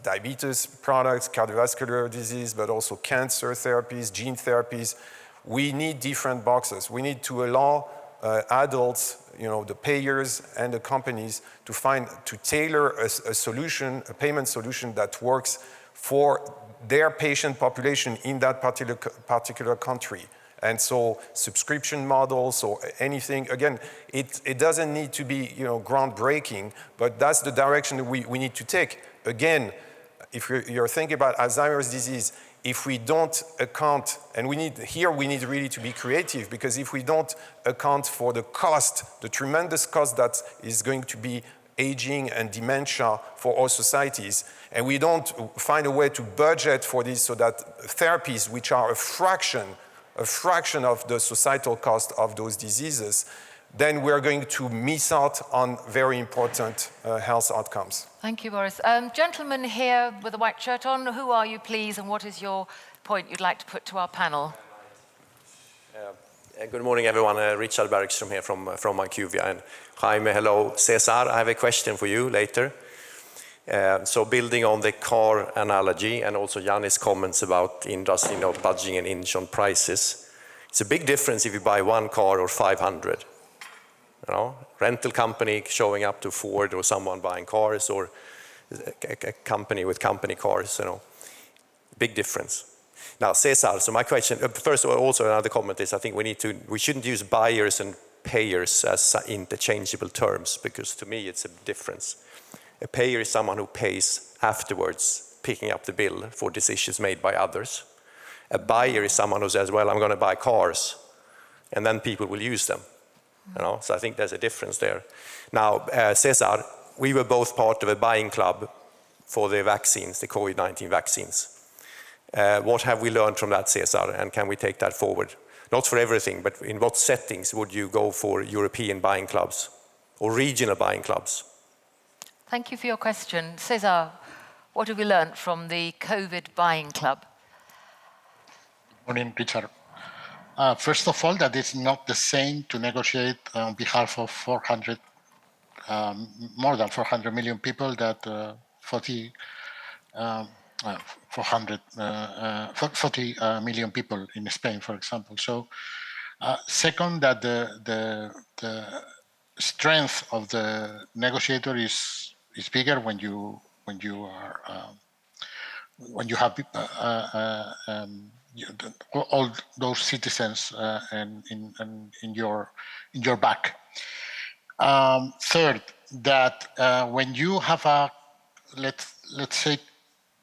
diabetes products, cardiovascular disease, but also cancer therapies, gene therapies. We need different boxes. We need to allow adults, the payers and the companies to tailor a solution, a payment solution that works for their patient population in that particular country. And so subscription models or anything, again, it doesn't need to be groundbreaking, but that's the direction we need to take. Again, if you're thinking about Alzheimer's disease, if we don't account, and we need really to be creative, because if we don't account for the cost, the tremendous cost that is going to be aging and dementia for all societies, and we don't find a way to budget for this so that therapies, which are a fraction of the societal cost of those diseases, then we're going to miss out on very important health outcomes. Thank you, Boris. Gentleman here with a white shirt on, who are you, please, and what is your point you'd like to put to our panel? Good morning, everyone. Richard Bergström here from IQVIA. And Jaime, hello. Cesar, I have a question for you later. So building on the car analogy and also Yannis' comments about industry budging an inch on prices, it's a big difference if you buy one car or 500. Rental company showing up to Ford or someone buying cars or a company with company cars, big difference. Now, Cesar, so my question, first of all, also another comment is I think we shouldn't use buyers and payers as interchangeable terms, because to me it's a difference. A payer is someone who pays afterwards, picking up the bill for decisions made by others. A buyer is someone who says, well, I'm going to buy cars, and then people will use them. So I think there's a difference there. Now, Cesar, we were both part of a buying club for the vaccines, the COVID-19 vaccines. What have we learned from that, Cesar, and can we take that forward? Not for everything, but in what settings would you go for European buying clubs or regional buying clubs? Thank you for your question. Cesar, what have we learned from the COVID buying club? Good morning, Richard. First of all, that it's not the same to negotiate on behalf of more than 400 million people that 40 million people in Spain, for example. So, second, that the strength of the negotiator is bigger when you have all those citizens in your back. Third, that when you have a let's say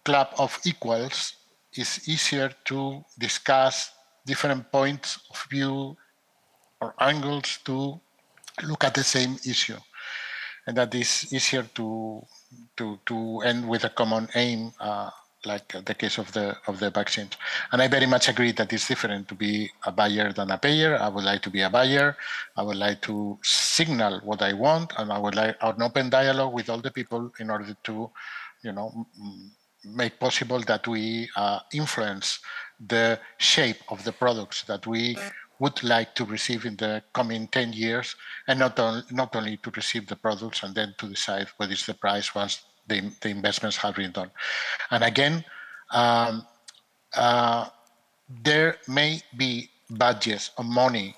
club of equals, it's easier to discuss different points of view or angles to look at the same issue, and that is easier to end with a common aim, like the case of the vaccines. And I very much agree that it's different to be a buyer than a payer. I would like to be a buyer. I would like to signal what I want, and I would like an open dialogue with all the people in order to, make possible that we influence the shape of the products that we would like to receive in the coming 10 years, and not only to receive the products and then to decide what is the price once the investments have been done. And again, there may be budgets of money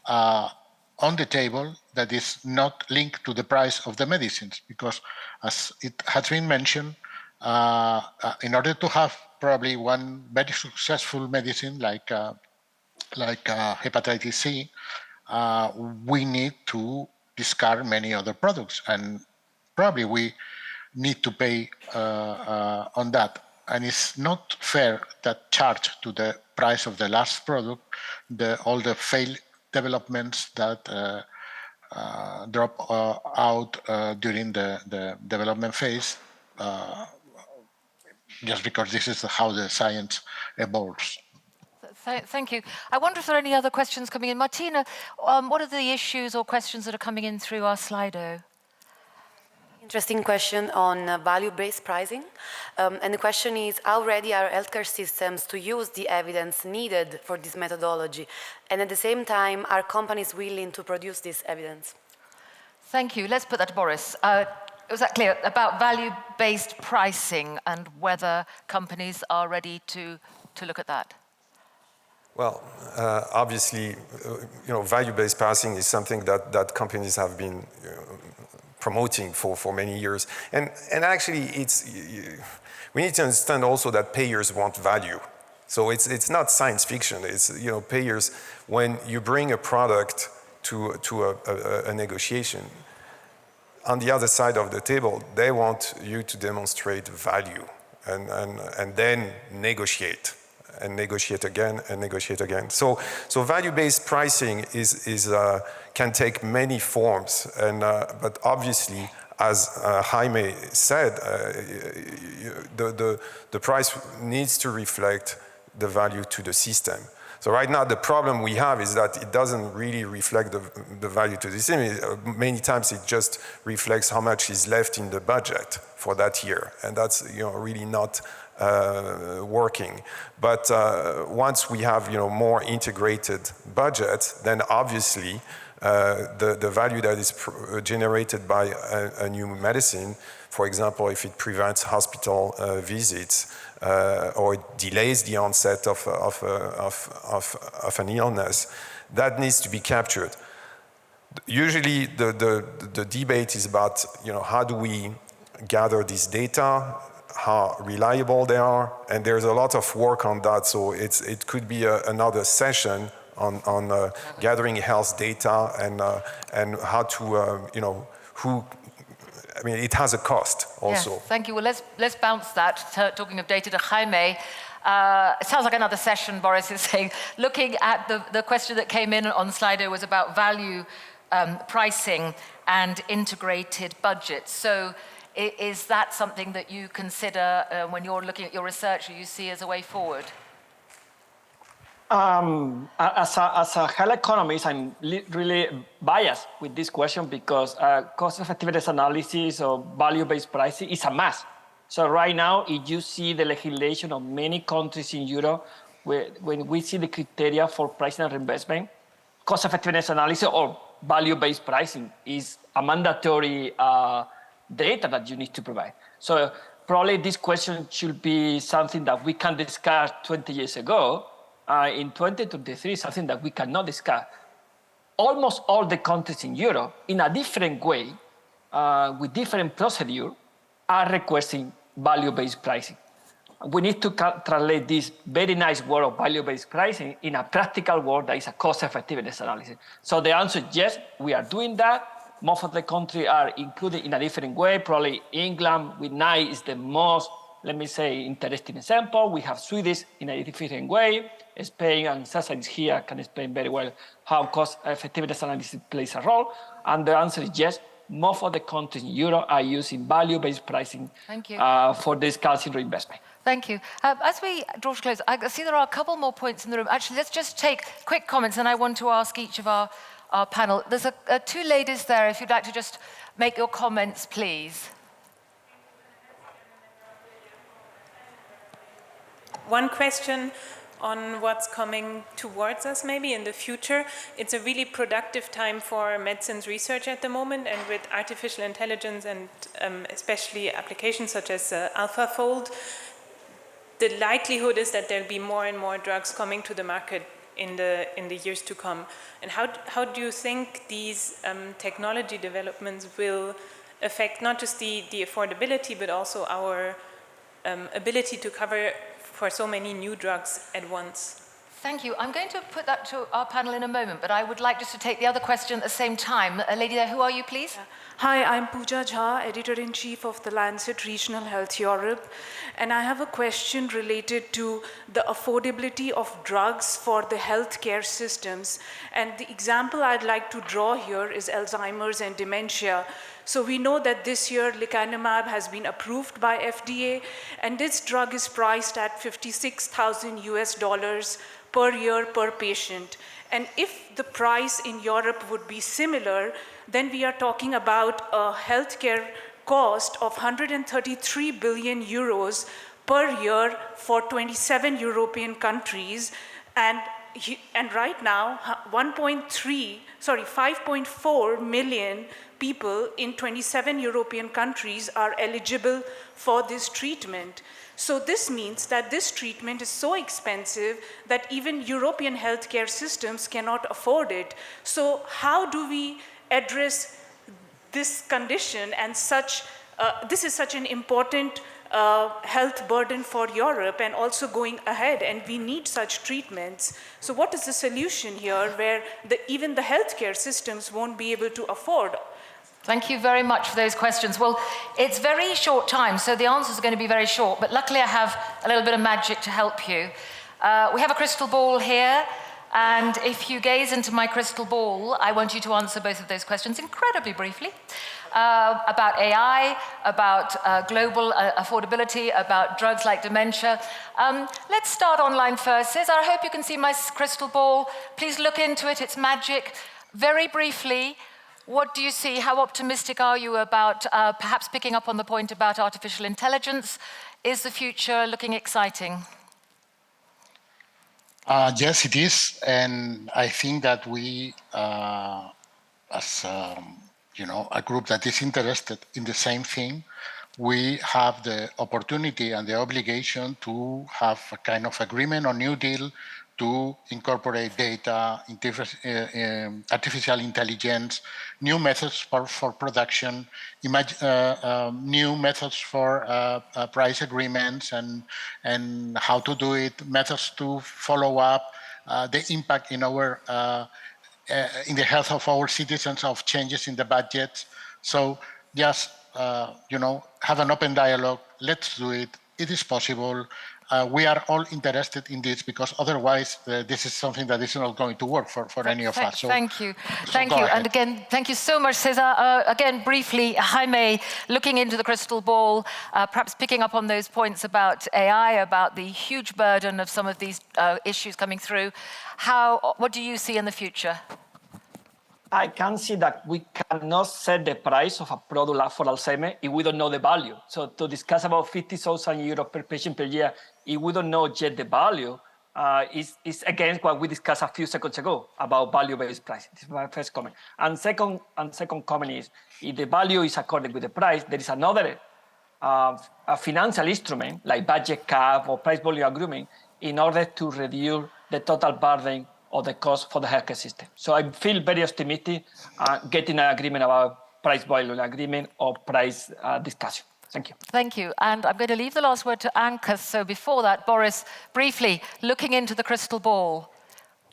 on the table that is not linked to the price of the medicines, because as it has been mentioned, in order to have probably one very successful medicine like hepatitis C, we need to discard many other products, and probably we need to pay on that. And it's not fair that charge to the price of the last product all the failed developments that drop out during the development phase, just because this is how the science evolves. Thank you. I wonder if there are any other questions coming in. Martina, what are the issues or questions that are coming in through our Slido? Interesting question on value-based pricing. And the question is, how ready are healthcare systems to use the evidence needed for this methodology? And at the same time, are companies willing to produce this evidence? Thank you. Let's put that to Boris. Was that clear about value-based pricing and whether companies are ready to look at that? Well, obviously, value-based pricing is something that companies have been promoting for many years. And actually, we need to understand also that payers want value. So it's not science fiction. It's, payers, when you bring a product to a negotiation, on the other side of the table, they want you to demonstrate value and then negotiate. And negotiate again and negotiate again. So value-based pricing can take many forms, but obviously, as Jaime said, the price needs to reflect the value to the system. So right now, the problem we have is that it doesn't really reflect the value to the system. Many times, it just reflects how much is left in the budget for that year, and that's really not working. But once we have more integrated budget, then obviously the value that is generated by a new medicine, for example, if it prevents hospital visits or it delays the onset of an illness, that needs to be captured. Usually the debate is about how do we gather this data, how reliable they are, and there's a lot of work on that. So it could be another session on gathering health data and how to it has a cost also. Yes, thank you. Well, let's bounce that. Talking of data to Jaime. It sounds like another session, Boris is saying. Looking at the question that came in on Slido was about value pricing and integrated budgets. So is that something that you consider when you're looking at your research, or you see as a way forward? As a health economist, I'm really biased with this question because cost effectiveness analysis or value-based pricing is a must. So right now, if you see the legislation of many countries in Europe, when we see the criteria for pricing and reimbursement, cost effectiveness analysis or value-based pricing is a mandatory data that you need to provide. So probably this question should be something that we can discuss 20 years ago. In 2023, something that we cannot discuss. Almost all the countries in Europe, in a different way, with different procedure, are requesting value-based pricing. We need to translate this very nice word of value-based pricing in a practical word that is a cost-effectiveness analysis. So the answer is yes, we are doing that. Most of the countries are included in a different way. Probably England with NICE is the most, let me say, interesting example. We have Swedish in a different way. Spain, and Cesar is here, can explain very well how cost-effectiveness analysis plays a role. And the answer is yes, most of the countries in Europe are using value-based pricing for discussing reinvestment. Thank you. As we draw to close, I see there are a couple more points in the room. Actually, let's just take quick comments, and I want to ask each of our panel. There's two ladies there, if you'd like to just make your comments, please. One question on what's coming towards us maybe in the future. It's a really productive time for medicines research at the moment, and with artificial intelligence and especially applications such as AlphaFold, the likelihood is that there'll be more and more drugs coming to the market in the years to come. And how do you think these technology developments will affect not just the affordability, but also our ability to cover for so many new drugs at once? Thank you. I'm going to put that to our panel in a moment, but I would like just to take the other question at the same time. A lady there, who are you, please? Hi, I'm Pooja Jha, Editor-in-Chief of the Lancet Regional Health Europe, and I have a question related to the affordability of drugs for the healthcare systems. And the example I'd like to draw here is Alzheimer's and dementia. So we know that this year lecanemab has been approved by FDA, and this drug is priced at $56,000 US per year per patient. And if the price in Europe would be similar, then we are talking about a healthcare cost of 133 billion euros per year for 27 European countries. And right now, 5.4 million people in 27 European countries are eligible for this treatment. So this means that this treatment is so expensive that even European healthcare systems cannot afford it. So how do we address this condition and this is such an important health burden for Europe and also going ahead, and we need such treatments. So what is the solution here where even the healthcare systems won't be able to afford? Thank you very much for those questions. Well, it's very short time, so the answers are going to be very short, but luckily I have a little bit of magic to help you. We have a crystal ball here, and if you gaze into my crystal ball, I want you to answer both of those questions incredibly briefly. About AI, about global affordability, about drugs like dementia. Let's start online first. Cesar, I hope you can see my crystal ball. Please look into it, it's magic. Very briefly, what do you see? How optimistic are you about perhaps picking up on the point about artificial intelligence? Is the future looking exciting? Yes, it is. And I think that we, as a group that is interested in the same thing, we have the opportunity and the obligation to have a kind of agreement or new deal to incorporate data, artificial intelligence, new methods for production, new methods for price agreements and how to do it, methods to follow up the impact in our in the health of our citizens of changes in the budget. So just have an open dialogue. Let's do it. It is possible. We are all interested in this because otherwise this is something that is not going to work for any of us. So, thank you. Thank you. And again, thank you so much, Cesar. Again, briefly, Jaime, looking into the crystal ball, perhaps picking up on those points about AI, about the huge burden of some of these issues coming through. What do you see in the future? I can see that we cannot set the price of a product like for Alzheimer's if we don't know the value. So to discuss about 50,000 euros per patient per year, if we don't know yet the value, is against what we discussed a few seconds ago about value-based pricing. This is my first comment. And second comment is, if the value is according with the price, there is another a financial instrument like budget cap or price volume agreement in order to reduce the total burden or the cost for the healthcare system. So I feel very optimistic getting an agreement about price volume agreement or price discussion. Thank you. Thank you. And I'm going to leave the last word to Anka. So before that, Boris, briefly, looking into the crystal ball.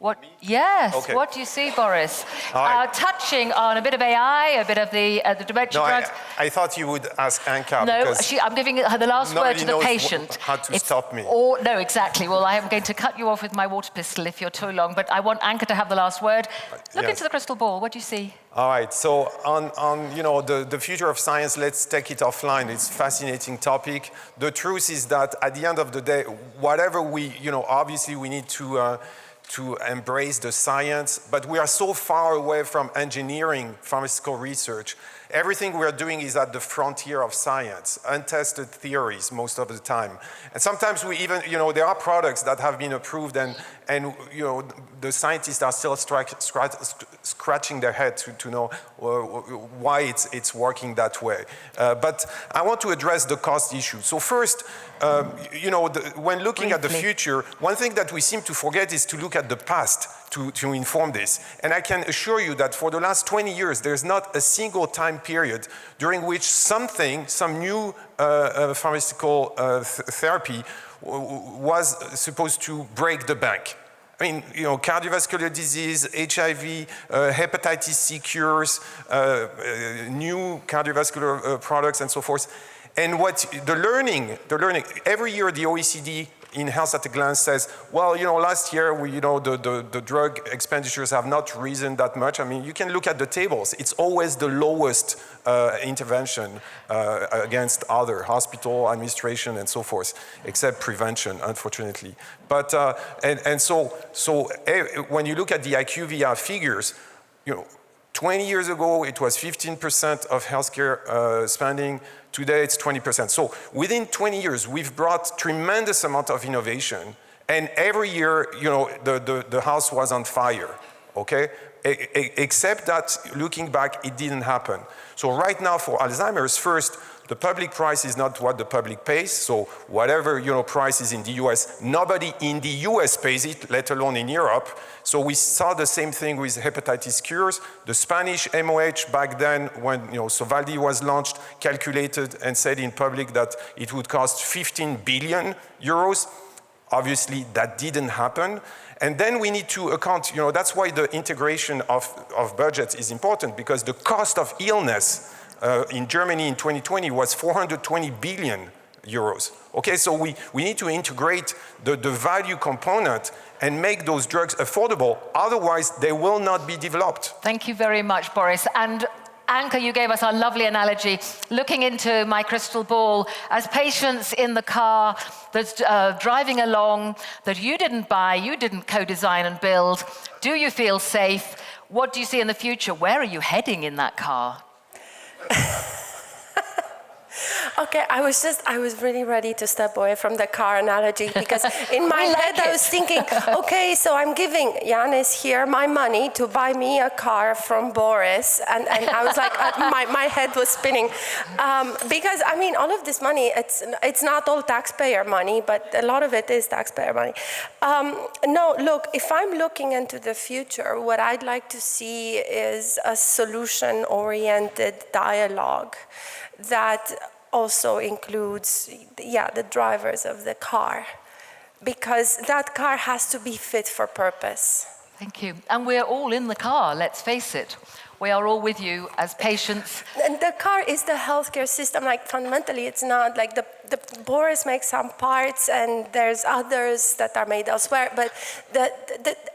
What? Yes. Okay. What do you see, Boris? Touching on a bit of AI, a bit of the dementia drugs. I thought you would ask Anka. No, I'm giving her the last word to the patient. How to stop me? No, exactly. Well, I am going to cut you off with my water pistol if you're too long. But I want Anka to have the last word. Look into the crystal ball. What do you see? All right. So on the future of science, let's take it offline. It's a fascinating topic. The truth is that at the end of the day, whatever we, obviously we need to embrace the science, but we are so far away from engineering pharmaceutical research. Everything we're doing is at the frontier of science, untested theories most of the time. And sometimes we even, there are products that have been approved and the scientists are still scratching their head to know why it's working that way. But I want to address the cost issue. So first, when looking at the future, one thing that we seem to forget is to look at the past to inform this. And I can assure you that for the last 20 years, there's not a single time period during which some new pharmaceutical therapy was supposed to break the bank. I mean, cardiovascular disease, HIV, hepatitis C cures, new cardiovascular products and so forth. And the learning, every year the OECD in Health at a Glance says, well, last year, the drug expenditures have not risen that much. I mean, you can look at the tables. It's always the lowest intervention against other hospital administration and so forth, except prevention, unfortunately. But, so when you look at the IQVIA figures, 20 years ago, it was 15% of healthcare spending. Today, it's 20%. So within 20 years, we've brought tremendous amount of innovation. And every year, the house was on fire, okay? Except that, looking back, it didn't happen. So right now, for Alzheimer's, first, the public price is not what the public pays. So whatever price is in the US, nobody in the US pays it, let alone in Europe. So we saw the same thing with hepatitis cures. The Spanish MOH back then, when Sovaldi was launched, calculated and said in public that it would cost 15 billion euros. Obviously, that didn't happen. And then we need to account, that's why the integration of budgets is important, because the cost of illness in Germany in 2020 was 420 billion euros. Okay, so we need to integrate the value component and make those drugs affordable. Otherwise, they will not be developed. Thank you very much, Boris. And Anka, you gave us our lovely analogy. Looking into my crystal ball, as patients in the car that's driving along, that you didn't buy, you didn't co-design and build, do you feel safe? What do you see in the future? Where are you heading in that car? Okay, I was really ready to step away from the car analogy because in my head I was thinking, okay, so I'm giving Yanis here my money to buy me a car from Boris, and I was like, my head was spinning. Because, I mean, all of this money, it's not all taxpayer money, but a lot of it is taxpayer money. No, look, if I'm looking into the future, what I'd like to see is a solution-oriented dialogue that also includes, the drivers of the car, because that car has to be fit for purpose. Thank you. And we're all in the car, let's face it. We are all with you as patients. And the car is the healthcare system. Like, fundamentally, it's not like the Boris makes some parts and there's others that are made elsewhere, but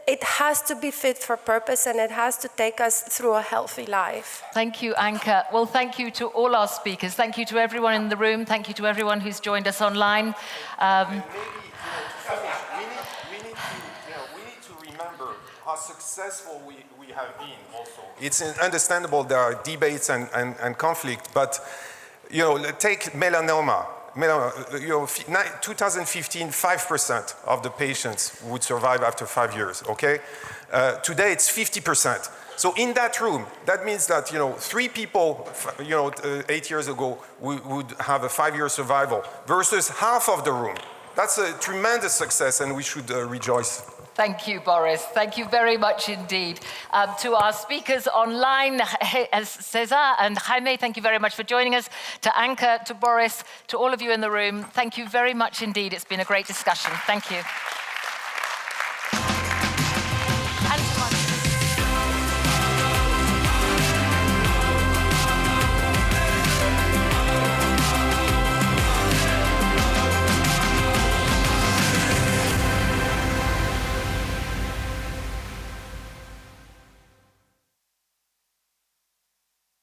it has to be fit for purpose and it has to take us through a healthy life. Thank you, Anka. Well, thank you to all our speakers. Thank you to everyone in the room. Thank you to everyone who's joined us online. We need to remember how successful we have been also. It's understandable there are debates and conflict, but take melanoma. 2015, 5% of the patients would survive after 5 years, okay? Today it's 50%. So in that room, that means that 3 people 8 years ago would have a 5-year survival versus half of the room. That's a tremendous success and we should rejoice. Thank you, Boris. Thank you very much indeed. To our speakers online, Cesar and Jaime, thank you very much for joining us. To Anka, to Boris, to all of you in the room, thank you very much indeed. It's been a great discussion. Thank you.